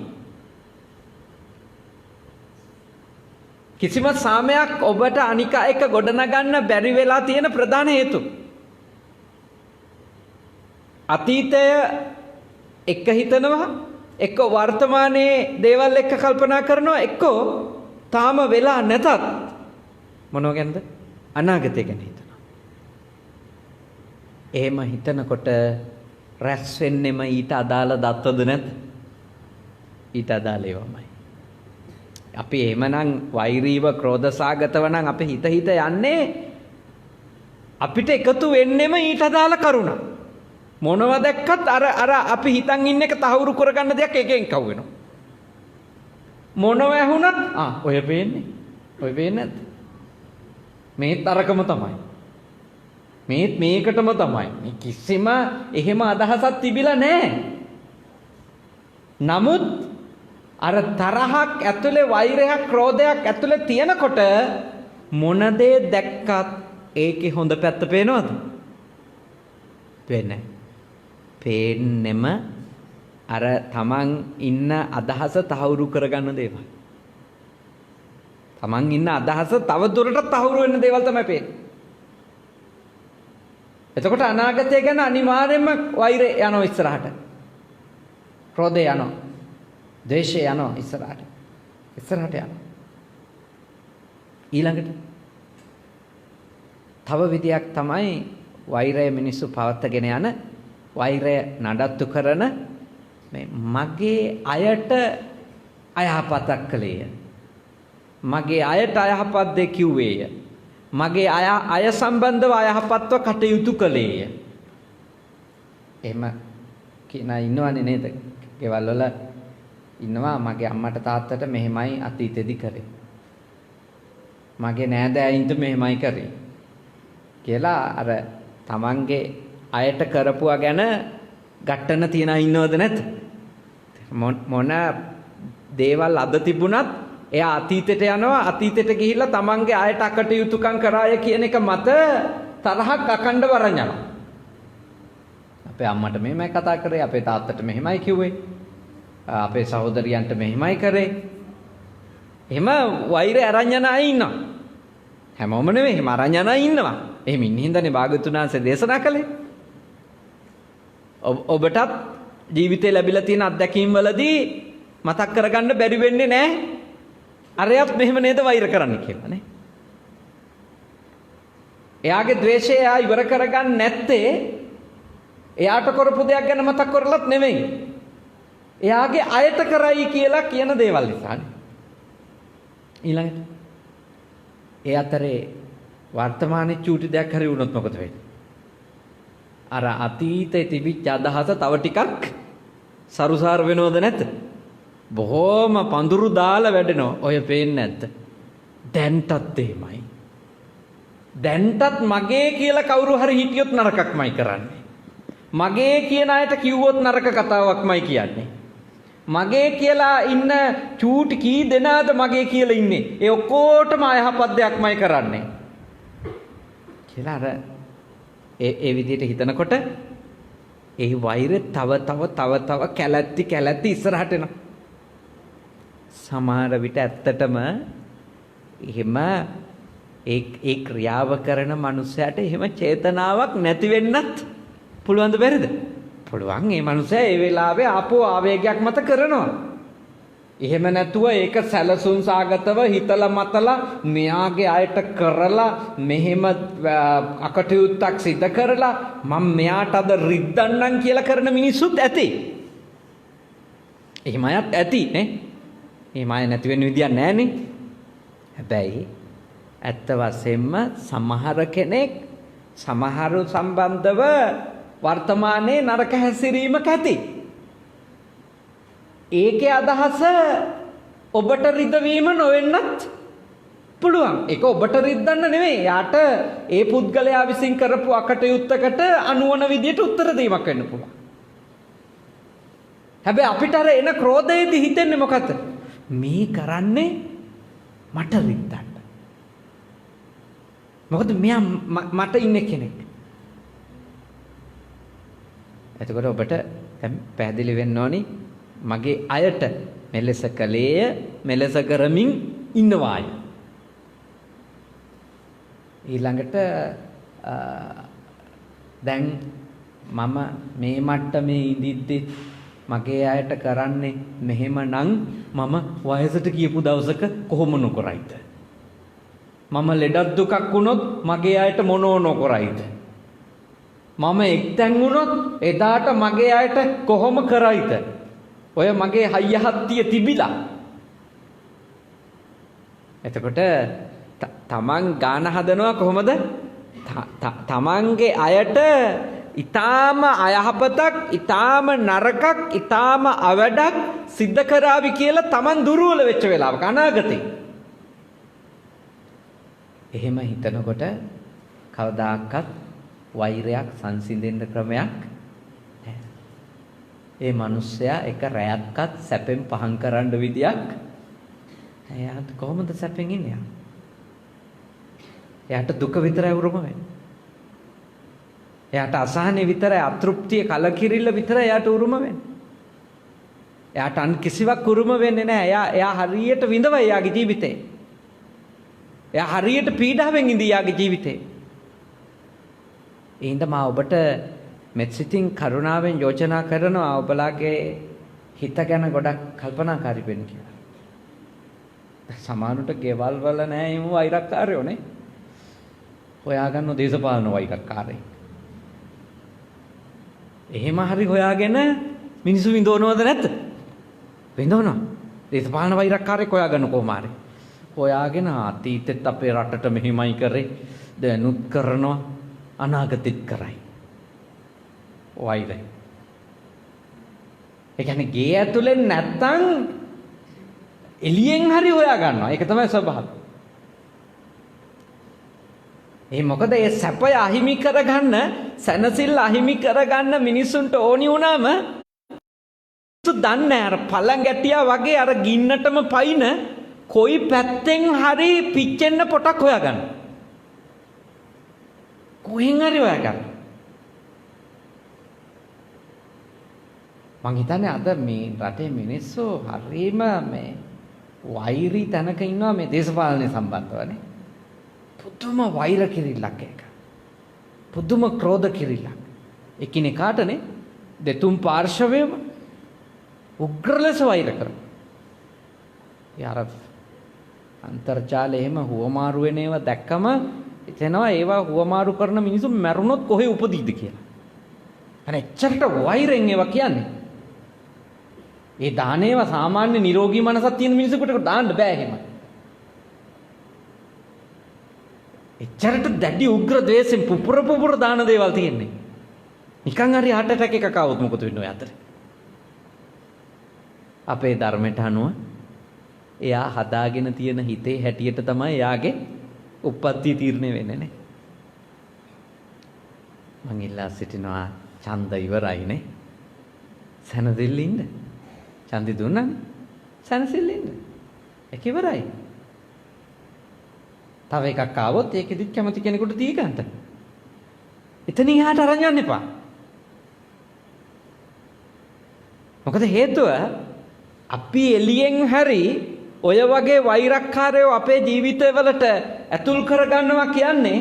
කිසිම සාමයක් ඔබට අනික එක ගොඩනගන්න බැරි වෙලා තියෙන ප්‍රධාන හේතුව අතීතය එක්ක හිතනවා, එක්ක වර්තමානයේ දේවල් එක්ක කල්පනා කරනවා, එක්ක තාම වෙලා නැතත් මොනව ගැනද? අනාගතය ගැන හිතනවා. එහෙම හිතනකොට රැස් වෙන්නෙම ඊට අදාළ දත්වද නැද්ද? ඊට අදාළ ඒවාමයි. අපි එහෙමනම් වෛරීව ක්‍රෝධසාගතව නම් අපි හිත යන්නේ අපිට එකතු වෙන්නෙම ඊට අදාළ කරුණ. මොනව දැක්කත් අර අපි හිතන් ඉන්න එක තහවුරු කරගන්න දෙයක් එකෙන් කව් වෙනවා. මොනව ඇහුණත් ඔය පේන්නේ. ඔය පේන්නේ නැද්ද? මේත් අරකම තමයි. මේත් මේකටම තමයි. මේ කිසිම එහෙම අදහසක් තිබිලා නැහැ. නමුත් අර තරහක් ඇතුලේ, වෛරයක්, ක්‍රෝධයක් ඇතුලේ තියෙනකොට මොන දේ දැක්කත් ඒකේ හොඳ පැත්ත පේනවද? පේන්නේ. පේන්නෙම අර තමන් ඉන්න අදහස තහවුරු කරගන්න දේවල්. තමන් ඉන්න අදහස තව දුරටත් තහවුරු වෙන දේවල් තමයි පේන්නේ. එතකොට අනාගතය ගැන අනිවාර්යයෙන්ම වෛරය යනවා ඉස්සරහට. ක්‍රෝධය යනවා. ද්වේෂය යනවා ඉස්සරහට යනවා. ඊළඟට තව විදියක් තමයි වෛරය මිනිස්සු පවත්වාගෙන යන, වෛරය නඩත්තු කරන මේ මගේ අයට අයහපතක් කළේය. මගේ අයට අයහපත් දෙ කිව්වේය. මගේ අය සම්බන්ධව අයහපත්ව කටයුතු කළේය. එහෙම කියන ඉන්නවනේ නේද? ගෙවල් වල ඉන්නවා මගේ අම්මට තාත්තට මෙහෙමයි අතීතෙදි කරේ. මගේ නෑදෑයින්ට මෙහෙමයි කරේ. කියලා අර තමන්ගේ අයට කරපුවා ගැන ගැටන තියන ඉන්නවද නැද්ද? මොන දේවල් අද තිබුණත් එයා අතීතයට යනවා. අතීතයට ගිහිල්ලා තමන්ගේ අයට අකටයුතුකම් කරාය කියන එක මත තරහක් අකණ්ඩව අරන් යනවා. අපේ අම්මට මෙහෙමයි කතා කරේ, අපේ තාත්තට මෙහෙමයි කිව්වේ, අපේ සහෝදරියන්ට මෙහෙමයි කරේ. එහෙම වෛරය අරන් යන අය ඉන්නවා. හැමෝම නෙවෙයි, එහෙම අරන් යන අය ඉන්නවා. එහෙම ඉන්න හින්දානේ භාග්‍යවතුන් වහන්සේ දේශනා කළේ. ඔබටත් ජීවිතේ ලැබිලා තියෙන අත්දැකීම් වලදී මතක් කරගන්න බැරි වෙන්නේ නැහැ. අරයත් මෙහෙම නේද වෛර කරන්න කියලා නේ. එයාගේ ද්වේෂය එයා ඉවර කරගන්න නැත්තේ එයාට කරපු දෙයක් ගැන මතක් කරලත් නෙවෙයි. එයාගේ අයට කරයි කියලා කියන දේවල් නිසානේ. ඊළඟට ඒ අතරේ වර්තමානයේ චූටි දෙයක් හරි වුණොත් මොකද වෙන්නේ? අර අතීතයේ තිබිච්ච අදහස තව ටිකක් සරුසාර වෙනවද නැද්ද? බොහොම පඳුරු දාලා වැඩෙනවා. ඔය පේන්නේ නැද්ද? දැන්ටත් එහෙමයි. දැන්ටත් මගේ කියලා කවුරු හරි හිටියොත් නරකක්මයි කරන්නේ. මගේ කියන අයට කිව්වොත් නරක කතාවක්මයි කියන්නේ. මගේ කියලා ඉන්න චූටි කී දෙනාද මගේ කියලා ඉන්නේ? ඒ ඔක්කොටම අයහපත් දෙයක්මයි කරන්නේ. කියලා අර ඒ විදිහට හිතනකොට ඒ වෛරය තව කැලැත්ති ඉස්සරහට එනවා. සමහර විට ඇත්තටම එහෙම ඒ ක්‍රියාව කරන මනුස්සයාට එහෙම චේතනාවක් නැති වෙන්නත් පුළුවන්ද බැරිද? පුළුවන්. ඒ මනුස්සයා ඒ වෙලාවේ ආපෝ ආවේගයක් මත කරනවා. එහෙම නැතුව ඒක සැලසුම් සාගතව හිතලා මතලා මෙයාගේ අයට කරලා මෙහෙම අකටයුත්තක් සිදු කරලා මම මෙයාට අද රිද්දන්නම් කියලා කරන මිනිස්සුත් ඇති. එහෙම අයත් ඇති නේ. එහෙම අය නැති වෙන විදියක් නැහැනේ. හැබැයි ඇත්ත වශයෙන්ම සමහර කෙනෙක් සමහරු සම්බන්ධව වර්තමානයේ නරක හැසිරීමක් ඇති. ඒකේ අදහස ඔබට රිදවීම නොවෙන්නත් පුළුවන්. ඒක ඔබට රිද්දන්න නෙවෙයි. යාට ඒ පුද්ගලයා විසින් කරපු අකටයුත්තකට අනුවන විදියට උත්තර දීමක් වෙන්න පුළුවන්. හැබැයි අපිට අර එන ක්‍රෝධයේදී හිතෙන්නේ මොකද්ද? මේ කරන්නේ මට රිද්දන්න. මොකද මෙයා මට ඉන්න කෙනෙක්. එතකොට ඔබට දැන් පැහැදිලි වෙන්න ඕනි මගේ අයට මෙලෙස කලේය මෙලෙස කරමින් ඉන්නවාය. ඊළඟට දැන් මම මේ මට්ටමේ ඉඳිද්දි මගේ අයට කරන්නේ මෙහෙමනම් මම වයසට ගියපු දවසක කොහොම නොකරයිද? මම ලෙඩක් දුකක් වුණොත් මගේ අයට මොනෝ නොකරයිද? මම එක්තැන් වුණොත් එදාට මගේ අයට කොහොම කරයිද? ඔය මගේ හයිය හත්තිය තිබිලා. එතකොට තමන් ගාන හදනවා කොහොමද? තමන්ගේ අයට ඊටාම අයහපතක්, ඊටාම නරකක්, ඊටාම අවඩක් සිද්ධ කරાવી කියලා තමන් දුර්වල වෙච්ච වෙලාවක අනාගතේ. එහෙම හිතනකොට කවදාකවත් වෛරයක් සංසිඳෙන්න ක්‍රමයක් නැහැ. ඒ මිනිස්සයා එක රැයක්වත් සැපෙන් පහන් කරන්න විදියක් එයාට කොහොමද සැපෙන් ඉන්නේ? එයාට දුක විතරයි උරුම වෙන්නේ. එයාට අසහනෙ විතරයි, අතෘප්තිය, කලකිරිල්ල විතරයි එයාට උරුම වෙන්නේ. එයාට අන් කිසිවක් උරුම වෙන්නේ නැහැ. එයා හරියට විඳවයි එයාගේ ජීවිතේ. එයා හරියට පීඩාවෙන් ඉඳී යාගේ ජීවිතේ. ඒ හින්දා මා ඔබට මෙත් සිතින් කරුණාවෙන් යෝජනා කරනවා ඔබලාගේ හිත ගැන ගොඩක් කල්පනාකාරී වෙන්න කියලා. සමානුට ගෙවල් වල නැහැ එමු වෛරක්කාරයෝ නේ. හොයාගන්න දේශපාලන වෛරක්කාරයෙක්. එහෙම හරි හොයාගෙන මිනිස්සු විඳවනවද නැද්ද? විඳවනවා. දේශපාලන වෛරක්කාරයෙක් හොයාගන්න කොහොම හරි. හොයාගෙන අතීතෙත් අපේ රටට මෙහිමයි කරේ, දැනුත් කරනවා, අනාගතෙත් කරයි. වෛරය. ඒ කියන්නේ ගේ ඇතුලෙන් නැත්තම් එළියෙන් හරි හොයා ගන්නවා. ඒක තමයි ස්වභාවය. මොකද ඒ සැපය අහිමි කරගන්න, සැනසෙල්ල අහිමි කරගන්න මිනිසුන්ට ඕනි වුණාම මිනිස්සු දන්නේ අර පළඟැටියා වගේ අර ගින්නටම පයින් කොයි පැත්තෙන් හරි පිච්චෙන්න පොටක් හොයාගන්න. කොහෙන් හරි හොයාගන්න. මං හිතන්නේ අද මේ රටේ මිනිස්සු හරීම මේ වෛරී තැනක ඉන්නවා මේ දේශපාලනය සම්බන්ධවනේ. පුදුම වෛර කිරිල්ලක් එක. පුදුම ක්‍රෝධ කිරිල්ලක්. එකිනෙකාටනේ දෙතුන් පාර්ශවයම උග්‍ර ලෙස වෛර කරනවා. යාර අන්තර්ජාලයේ එහෙම හුවමාරු වෙන ඒවා දැක්කම එතනවා ඒවා හුවමාරු කරන මිනිස්සු මැරුණොත් කොහේ උපදීද කියලා. අනේ එච්චරට වෛරෙන් ඒවා කියන්නේ. ඒ දානේවා සාමාන්‍ය නිරෝගී මනසක් තියෙන මිනිසෙකුට දාන්න බෑ එහෙම. එච්චරට දැඩි උග්‍ර ද්වේෂෙන් පුපුර දාන දේවල් තියෙන්නේ. නිකන් හරි heart attack එකක් ආවොත් මොකද වෙන්නේ ඔය අතරේ? අපේ ධර්මයට අනුව එයා හදාගෙන තියෙන හිතේ හැටියට තමයි එයාගේ උප්පත්තිය තීරණය වෙන්නේ නේ. මං ඉල්ලා සිටිනවා ඡන්ද ඉවරයිනේ. සනදෙල්ල ඉන්න. ඡන්දි දුන්නානේ. සනසෙල්ල ඉන්න. ඒක ඉවරයි. තව එකක් ආවොත් ඒකෙදිත් කැමති කෙනෙකුට දී ගන්න. එතන එහාට අරන් යන්න එපා. මොකද හේතුව අපි එළියෙන් හරි ඔය වගේ වෛරක්කාරයෝ අපේ ජීවිතවලට ඇතුල් කරගන්නවා කියන්නේ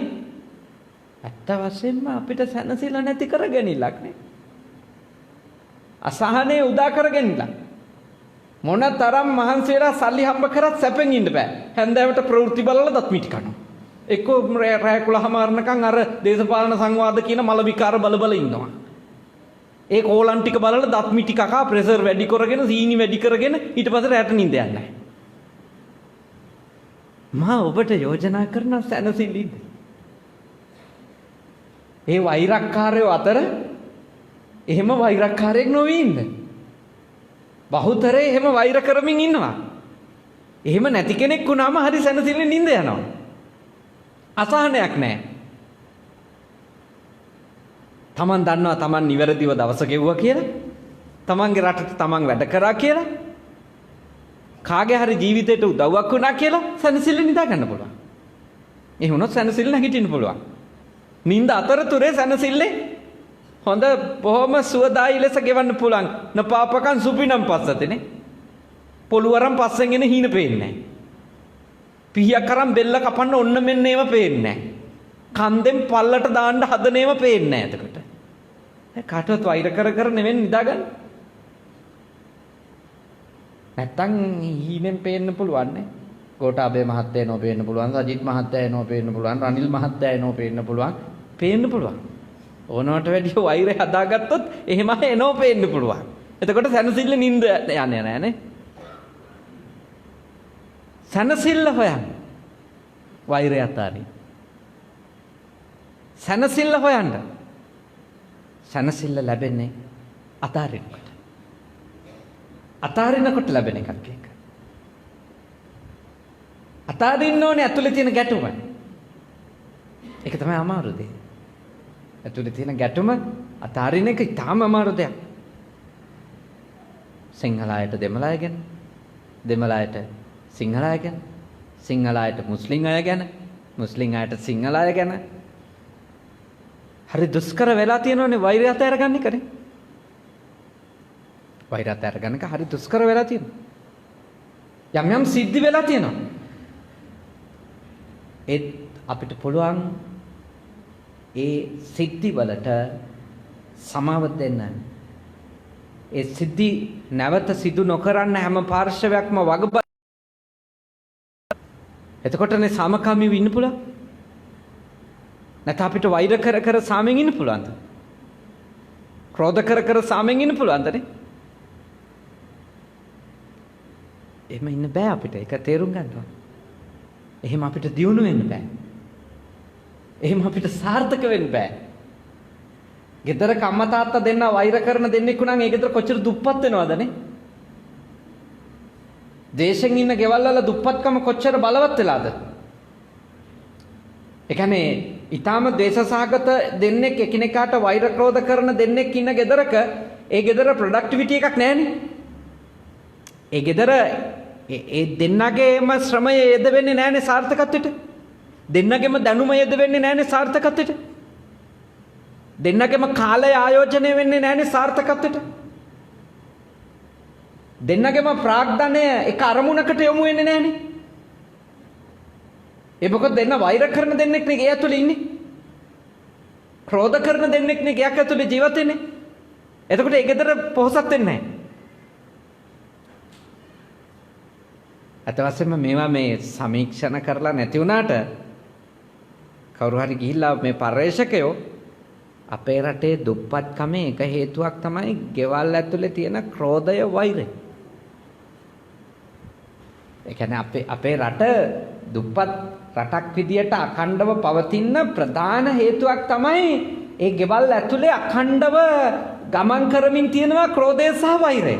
ඇත්ත වශයෙන්ම අපිට සැනසෙලා නැති කරගැනිල්ලක් නේ. අසහනේ උදා කරගැනිල්ලක්. මොන තරම් මහන්සි වෙලා සල්ලි හම්බ කරත් සැපෙන් ඉන්න බෑ. හැන්දෑවට ප්‍රවෘත්ති බලලා දත් මිටි කනවා. එක්ක රෑ 11:00 අර දේශපාලන සංවාද කියන මල විකාර බල ඉන්නවා. ඒ කෝලන් ටික බලලා දත් මිටි කකා ප්‍රෙෂර් වැඩි කරගෙන සීනි වැඩි කරගෙන ඊට පස්සේ රැට නිින්ද යන්නේ නැහැ. මා ඔබට යෝජනා කරන සැනසෙල්ලද? ඒ වෛරක්කාරයෝ අතර එහෙම වෛරක්කාරයෙක් නොවී ඉන්න. බහුතරේ එහෙම වෛර කරමින් ඉන්නවා. එහෙම නැති කෙනෙක් වුණාම හරි සැනසෙල්ලෙන් නිින්ද යනවා. අසහනයක් නැහැ. තමන් දන්නවා තමන් නිවැරදිව දවස ගෙවුවා කියලා. තමන්ගේ රටට තමන් වැඩ කරා කියලා. කාගේ හරි ජීවිතයට උදව්වක් වුණා කියලා සැනසෙල්ලෙන් නිදා ගන්න පුළුවන්. ඒ වුණොත් සැනසෙල්ල නැගිටින්න පුළුවන්. නිින්ද අතරතුරේ සැනසෙල්ලේ හොඳ බොහොම සුවදායි ලෙස ගෙවන්න පුළුවන්. නපාපකන් සුපිනම් පස්සතනේ. පොළුවරම් පස්සෙන් එන හීන පේන්නේ නැහැ. පිහියක් අරන් බෙල්ල කපන්න ඔන්න මෙන්න ඒව පේන්නේ නැහැ. කන්දෙන් පල්ලට දාන්න හදන ඒව පේන්නේ නැහැ එතකොට. කාටවත් වෛර කර නෙවෙයි නිදාගන්න. නැත්තම් හීනෙන් පේන්න පුළුවන් නේ. ගෝඨාභය මහත්තයා නෝ පේන්න පුළුවන්, සජිත් මහත්තයා නෝ පේන්න පුළුවන්, රනිල් මහත්තයා නෝ පේන්න පුළුවන්. පේන්න පුළුවන්. ඕනවට වැඩිය වෛරය හදාගත්තොත් එහෙම එනෝ පේන්න පුළුවන්. එතකොට සැනසෙල්ල නිින්ද යන්නේ නැහැ නේ. සැනසෙල්ල හොයන්න. වෛරය අතාරින්න. සැනසෙල්ල හොයන්න. සැනසෙල්ල ලැබෙන්නේ අතාරිනකොට. අතාරිනකොට ලැබෙන එකක් ඒක. අතාරින්න ඕනේ ඇතුලේ තියෙන ගැටුම. ඒක තමයි අමාරු දේ. ඇතුලේ තියෙන ගැටුම අතාරින එක ඉතාම අමාරු දෙයක්. සිංහල අයට දෙමළ අය ගැන, දෙමළ අයට සිංහල අය ගැන, සිංහල අයට මුස්ලිම් අය ගැන, මුස්ලිම් අයට සිංහල අය ගැන හරි දුෂ්කර වෙලා තියෙනවනේ වෛරය අතහැරගන්න එකනේ. වෛරය අතහැරගන්න එක හරි දුෂ්කර වෙලා තියෙනවා. යම් සිද්ධි වෙලා තියෙනවා. ඒත් අපිට පුළුවන් ඒ සිද්ධි වලට සමාව දෙන්න. ඒ සිද්ධි නැවත සිදු නොකරන්න හැම පාර්ශවයක්ම වග එතකොටනේ සාමකාමීව ඉන්න පුළුවන්. නැත්නම් අපිට වෛර කර සාමෙන් ඉන්න පුළුවන්ද? ක්‍රෝධ කර සාමෙන් ඉන්න පුළුවන්ද නේ? එහෙම ඉන්න බෑ අපිට. ඒක තේරුම් ගන්න ඕන. එහෙම අපිට දියුණු වෙන්න බෑ. එහෙම අපිට සාර්ථක වෙන්න බෑ. ගෙදරක අම්මා තාත්තා දෙන්න වෛර කරන දෙන්නෙක් උනන් ඒ ගෙදර කොච්චර දුප්පත් වෙනවදනේ? දේශෙන් ඉන්න ගෙවල් වල දුප්පත්කම කොච්චර බලවත් වෙලාද? ඒ කියන්නේ ඊටාම දේශසහගත දෙන්නෙක් එකිනෙකාට වෛර ක්‍රෝධ කරන දෙන්නෙක් ඉන්න ගෙදරක ඒ ගෙදර ප්‍රොඩක්ටිවිටි එකක් නැහැනේ. ඒ ගෙදර ඒ දෙන්නගේම ශ්‍රමය යෙද වෙන්නේ නැහැනේ සාර්ථකත්වයට. දෙන්නගේම දැනුම යෙද වෙන්නේ නැහැනේ සාර්ථකත්වයට. දෙන්නගේම කාලය ආයෝජනය වෙන්නේ නැහැනේ සාර්ථකත්වයට. දෙන්නගේම ප්‍රාග්ධනය එක අරමුණකට යොමු වෙන්නේ නැහැනේ. ඒ මොකද දෙන්න වෛර කරන දෙන්නෙක් නේ ගේ ඇතුලේ ඉන්නේ. ක්‍රෝධ කරන දෙන්නෙක් නේ ගේ ඇතුලේ ජීවත් වෙන්නේ. එතකොට ඒ ගෙදර පොහසත් වෙන්නේ නැහැ. අත වශයෙන්ම මේවා මේ සමීක්ෂණ කරලා නැති වුණාට කවුරු හරි ගිහිල්ලා මේ පර්යේෂකයෝ අපේ රටේ දුප්පත්කමේ එක හේතුවක් තමයි ගෙවල් ඇතුලේ තියෙන ක්‍රෝධය වෛරය. ඒ කියන්නේ අපේ රට දුප්පත් රටක් විදියට අඛණ්ඩව පවතින ප්‍රධාන හේතුවක් තමයි ඒ ගෙවල් ඇතුලේ අඛණ්ඩව ගමන් කරමින් තියෙනවා ක්‍රෝධය සහ වෛරය.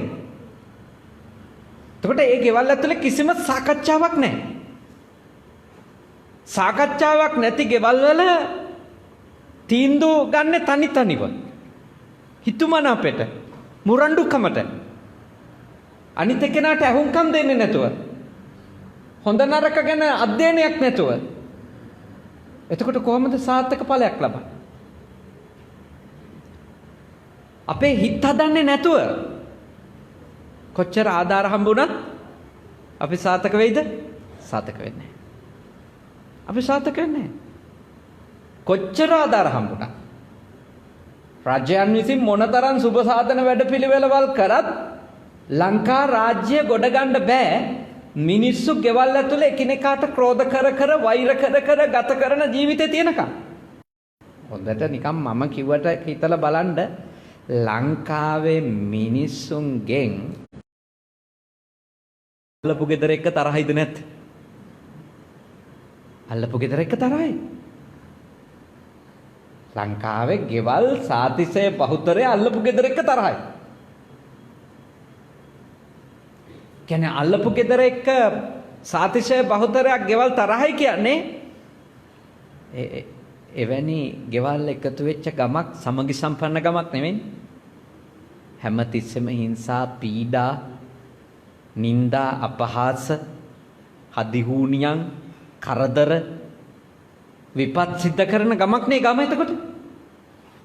එතකොට ඒ ගෙවල් ඇතුලේ කිසිම සාකච්ඡාවක් නැහැ. සාකච්ඡාවක් නැති ගෙවල් වල තීන්දුව ගන්න තනිව. හිතුමනාපෙට, මුරණ්ඩුකමට. අනිත් එක්කෙනාට අහුම්කම් දෙන්නේ නැතුව. හොඳ නරක ගැන අධ්‍යයනයක් නැතුව. එතකොට කොහොමද සාර්ථක ඵලයක් ලබන්නේ? අපේ හිත හදන්නේ නැතුව කොච්චර ආධාර හම්බුණත් අපි සාර්ථක වෙයිද? සාර්ථක වෙන්නේ නැහැ. අපි සාර්ථක වෙන්නේ නැහැ. කොච්චර ආධාර හම්බුණා. රජයන් විසින් මොනතරම් සුබ සාධන වැඩපිළිවෙළවල් කරත් ලංකා රාජ්‍ය ගොඩ ගන්න බෑ මිනිස්සු ගෙවල් ඇතුලේ එකිනෙකාට ක්‍රෝධ කර කර වෛර කර කර ගත කරන ජීවිතේ තියෙනකම්. හොඳට නිකන් මම කිව්වට හිතලා බලන්න ලංකාවේ මිනිස්සුන්ගෙන් අල්ලපු ගෙදර එක්ක තරහිද නැත්? අල්ලපු ගෙදර එක්ක තරහයි. ලංකාවේ ගෙවල් සාතිශය බහුතරය අල්ලපු ගෙදර එක්ක තරහයි. කියන්නේ අල්ලපු ගෙදර එක්ක සාතිශය බහුතරයක් ගෙවල් තරහයි කියන්නේ එවැනි ගෙවල් එකතු වෙච්ච ගමක් සමගි සම්පන්න ගමක් නෙවෙයි. හැමතිස්සෙම හිංසා පීඩා නින්දා අපහාස හදිහූනියන් කරදර විපත් සිද්ධ කරන ගමක් නේ ගම. එතකොට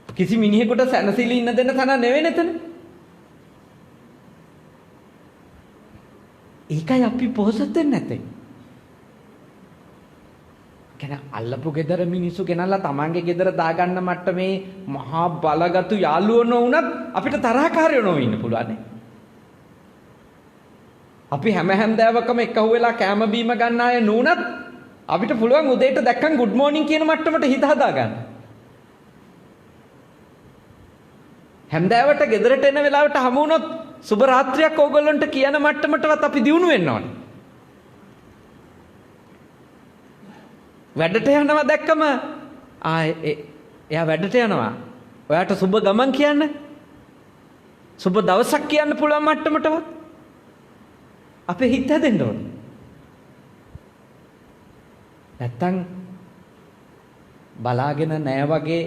කිසි මිනිහෙකුට සැනසෙලි ඉන්න දෙන්න තන නෙවෙයි නේතන. ඒකයි අපි පොහොසත් වෙන්නේ නැත්තේ. කියන්නේ අල්ලපු ගෙදර මිනිස්සු ගෙනල්ලා තමන්ගේ ගෙදර දාගන්න මට්ටමේ මහා බලගතු යාළුවෝ නොවුනත් අපිට තරහකාරයෝ නොවෙ ඉන්න පුළුවන් නේ. අපි හැම දෑවකම එකහුව වෙලා කෑම බීම ගන්න අය නුනත් අපිට පුළුවන් උදේට දැක්කන් good morning කියන මට්ටමට හිත හදා ගන්න. හැන්දෑවට ගෙදරට එන වෙලාවට හමු වුණොත් සුබ රාත්‍රියක් ඕගොල්ලන්ට කියන මට්ටමටවත් අපි දියුණු වෙන්න ඕනේ. වැඩට යනවා දැක්කම එයා වැඩට යනවා. ඔයාට සුබ ගමන් කියන්න. සුබ දවසක් කියන්න පුළුවන් මට්ටමටවත් අපේ හිත හැදෙන්න ඕනේ. නැත්තම් බලාගෙන නෑ වගේ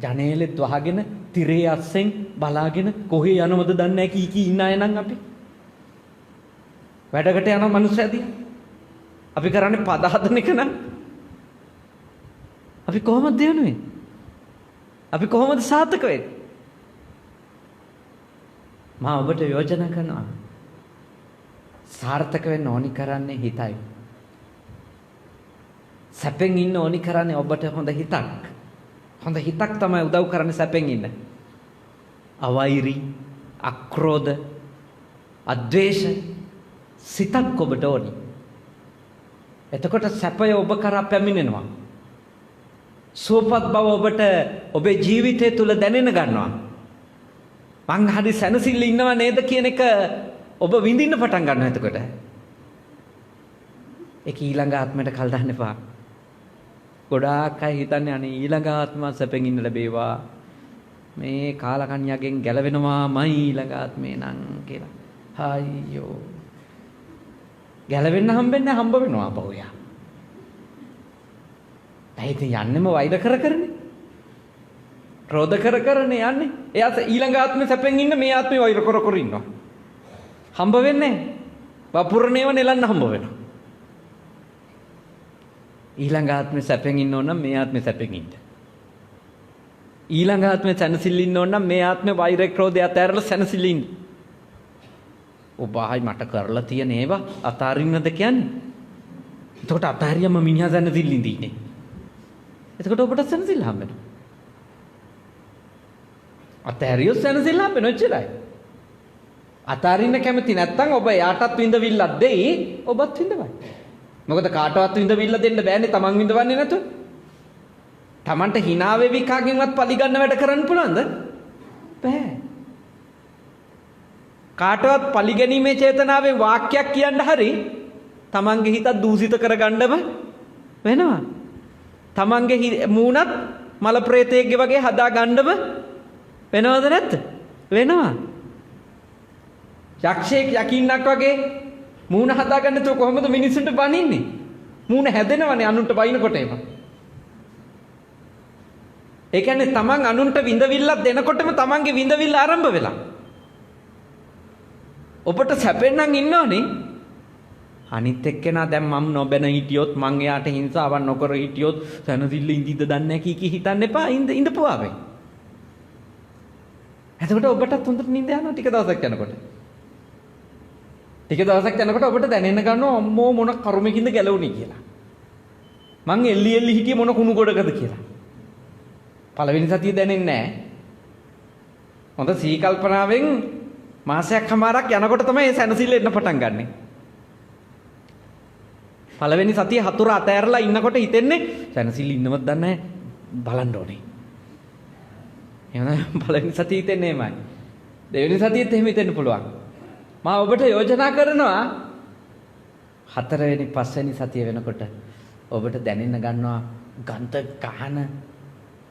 ජනේලෙත් වහගෙන තිරේ අස්සෙන් බලාගෙන කොහේ යනවද දන්නේ නැහැ කී කී ඉන්න අය නම් අපි වැඩකට යන මිනිස්සුදී අපි කරන්නේ පද හදන එක නම් අපි කොහොමද දිනුනේ? අපි කොහොමද සාර්ථක වෙන්නේ? මම ඔබට යෝජනා කරනවා සාර්ථක වෙන්න ඕනි කරන්නේ හිතයි. සැපෙන් ඉන්න ඕනි කරන්නේ ඔබට හොඳ හිතක්. හොඳ හිතක් තමයි උදව් කරන්නේ සැපෙන් ඉන්න. අවෛරි, අක්‍රෝධ, අද්වේෂ සිතක් ඔබට ඕනි. එතකොට සැපය ඔබ කරා පැමිණෙනවා. සුවපත් බව ඔබට ඔබේ ජීවිතය තුළ දැනෙන ගන්නවා. මං හරි සැනසෙල්ල ඉන්නවා නේද කියන එක ඔබ විඳින්න පටන් ගන්නවා. එතකොට ඒක ඊළඟ ආත්මයට කල් දාන්න එපා. ගොඩාක් අය හිතන්නේ අනේ ඊළඟ ආත්ම සැපෙන් ඉන්න ලැබේවා. මේ කාලකන්‍යගෙන් ගැලවෙනවාමයි ඊළඟ ආත්මේ නම් කියලා. අයියෝ. ගැලවෙන්න හම්බෙන්නේ හම්බ වෙනවා පොයා. ඇයිද යන්නෙම වෛර කර කරනේ. ක්‍රෝධ කර කරනේ යන්නේ. එයාට ඊළඟ ආත්මේ සැපෙන් ඉන්න මේ ආත්මේ වෛර කර කර ඉන්නවා. හම්බ වෙන්නේ වපුරණේව නෙලන්න හම්බ වෙනවා. ඊළඟ ආත්මේ සැපෙන් ඉන්න ඕන නම් මේ ආත්මේ සැපෙන් ඉන්න. ඊළඟ ආත්මේ සැනසෙල්ල ඉන්න ඕන නම් මේ ආත්මේ වෛර ක්‍රෝධය අතහැරලා සැනසෙල්ල ඉන්න. ඔබ ආයි මට කරලා තියෙන ඒවා අතාරින්නද කියන්නේ? එතකොට අතාරියම මිනිහා සැනසෙල්ල ඉඳින්නේ. එතකොට ඔබට සැනසෙල්ල හම්බෙනවා. අතාරියෝ සැනසෙල්ල හම්බෙනවා එච්චරයි. අතාරින්න කැමති නැත්නම් ඔබ යාටත් විඳවිල්ලක් දෙයි ඔබත් විඳවයි. මොකද කාටවත් විඳවිල්ල දෙන්න බෑනේ තමන් විඳවන්නේ නැතුව. තමන්ට hina වෙවි කාගෙන්වත් පරිගන්න වැඩ කරන්න පුළුවන්ද? බෑ. කාටවත් පරිගැනීමේ චේතනාවේ වාක්‍යයක් කියන්න හරි තමන්ගේ හිත දූෂිත කරගන්නම වෙනවා. තමන්ගේ මූණත් මල ප්‍රේතයෙක්ගේ වගේ හදා ගන්නම වෙනවද නැද්ද? වෙනවා. යක්ෂයෙක් යකින්නක් වගේ මූණ හදාගන්න තෝ කොහොමද මිනිස්සුන්ට බනින්නේ? මූණ හැදෙනවනේ අනුන්ට බයිනකොට එම. ඒ කියන්නේ තමන් අනුන්ට විඳවිල්ලක් දෙනකොටම තමන්ගේ විඳවිල්ල ආරම්භ වෙලා. ඔබට සැපෙන්නම් ඉන්නෝනේ. අනිත් එක්කෙනා දැන් මම නොබැන හිටියොත් මං එයාට හිංසාවක් නොකර හිටියොත් සනසිල්ල ඉඳිද දන්නේ නැහැ කී හිතන්න එපා. ඉඳපුවාවේ. එතකොට ඔබටත් හොඳට නිින්ද යනවා ටික දවසක් යනකොට. ටික දවසක් යනකොට ඔබට දැනෙන්න ගන්නවා අම්මෝ මොන කර්මකින්ද ගැලවුනේ කියලා. මං එල්ලි හිටියේ මොන කුණු ගොඩකද කියලා. පළවෙනි සතිය දැනෙන්නේ නැහැ. හොඳ සීකල්පනාවෙන් මාසයක් හමාරක් යනකොට තමයි මේ සැනසෙල්ල එන්න පටන් ගන්නෙ. පළවෙනි සතිය හතුර අතෑරලා ඉන්නකොට හිතෙන්නේ සැනසෙල්ල ඉන්නවත් දන්නේ නැහැ බලන්න ඕනේ. එහෙනම් පළවෙනි සතිය හිතෙන්නේ එමය. දෙවෙනි සතියෙත් එහෙම හිතෙන්න පුළුවන්. මම ඔබට යෝජනා කරනවා හතරවෙනි පස්වෙනි සතිය වෙනකොට ඔබට දැනෙන්න ගන්නවා ගන්ත කහන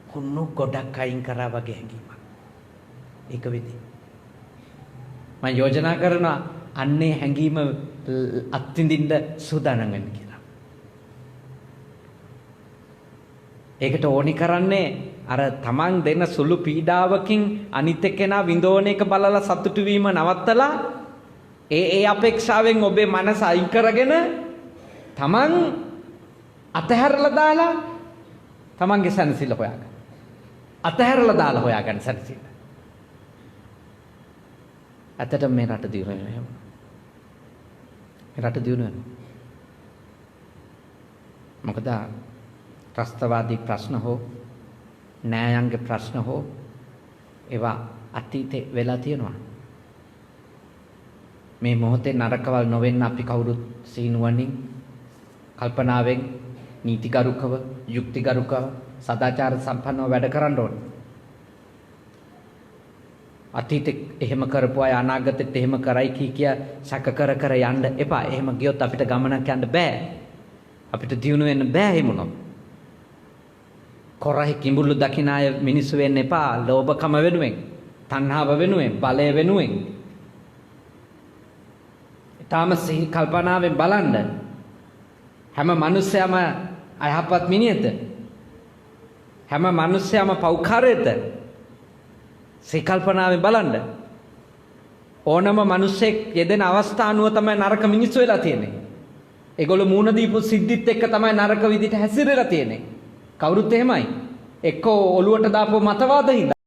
කුණු ගොඩක් අයින් කරා වගේ හැඟීමක්. ඒක වෙදී. මම යෝජනා කරනවා අන්නේ හැඟීම අත්විඳින්න සූදානම් වෙන්න කියලා. ඒකට ඕනි කරන්නේ අර තමන් දෙන සුළු පීඩාවකින් අනිත් එක්කෙනා විඳෝන එක බලලා සතුටු වීම නවත්තලා ඒ අපේක්ෂාවෙන් ඔබේ මනස අයින් කරගෙන තමන් අතහැරලා දාලා තමන්ගේ සැනසෙල්ල හොයාගන්න. අතහැරලා දාලා හොයාගන්න සැනසෙල්ල. ඇත්තටම මේ රට දියුණු වෙනවා එහෙම. මේ රට දියුණු වෙනවා. මොකද ත්‍රස්තවාදී ප්‍රශ්න හෝ න්‍යායංග ප්‍රශ්න හෝ ඒවා අතීතේ වෙලා තියෙනවා. මේ මොහොතේ නරකවල් නොවෙන්න අපි කවුරුත් සීනුවණින් කල්පනාවෙන් නීතිගරුකව යුක්තිගරුකව සදාචාර සම්පන්නව වැඩ කරන්න ඕනේ. අතීතේ එහෙම කරපු අය අනාගතෙත් එහෙම කරයි කිය සැක කර කර යන්න එපා. එහෙම ගියොත් අපිට ගමනක් යන්න බෑ. අපිට දියුණු වෙන්න බෑ හිමුණොත්. කොරහේ කිඹුල්ලු දකින්න අය මිනිස්සු වෙන්න එපා. ලෝභකම වෙනුවෙන්, තණ්හාව වෙනුවෙන්, බලය වෙනුවෙන්. ඊටාම සිහි කල්පනාවෙන් බලන්න. හැම මිනිස්සයම අයහපත් මිනිහද? හැම මිනිස්සයම පෞකාරයද? සිහි කල්පනාවෙන් බලන්න. ඕනම මිනිස්සෙක් යෙදෙන අවස්ථානුව තමයි නරක මිනිස්සු වෙලා තියෙන්නේ. ඒගොල්ලෝ මූණ දීපු සිද්ධිත් එක්ක තමයි නරක විදිහට හැසිරෙලා තියෙන්නේ. කවුරුත් එහෙමයි. එක්කෝ ඔළුවට දාපු මතවාදින්ද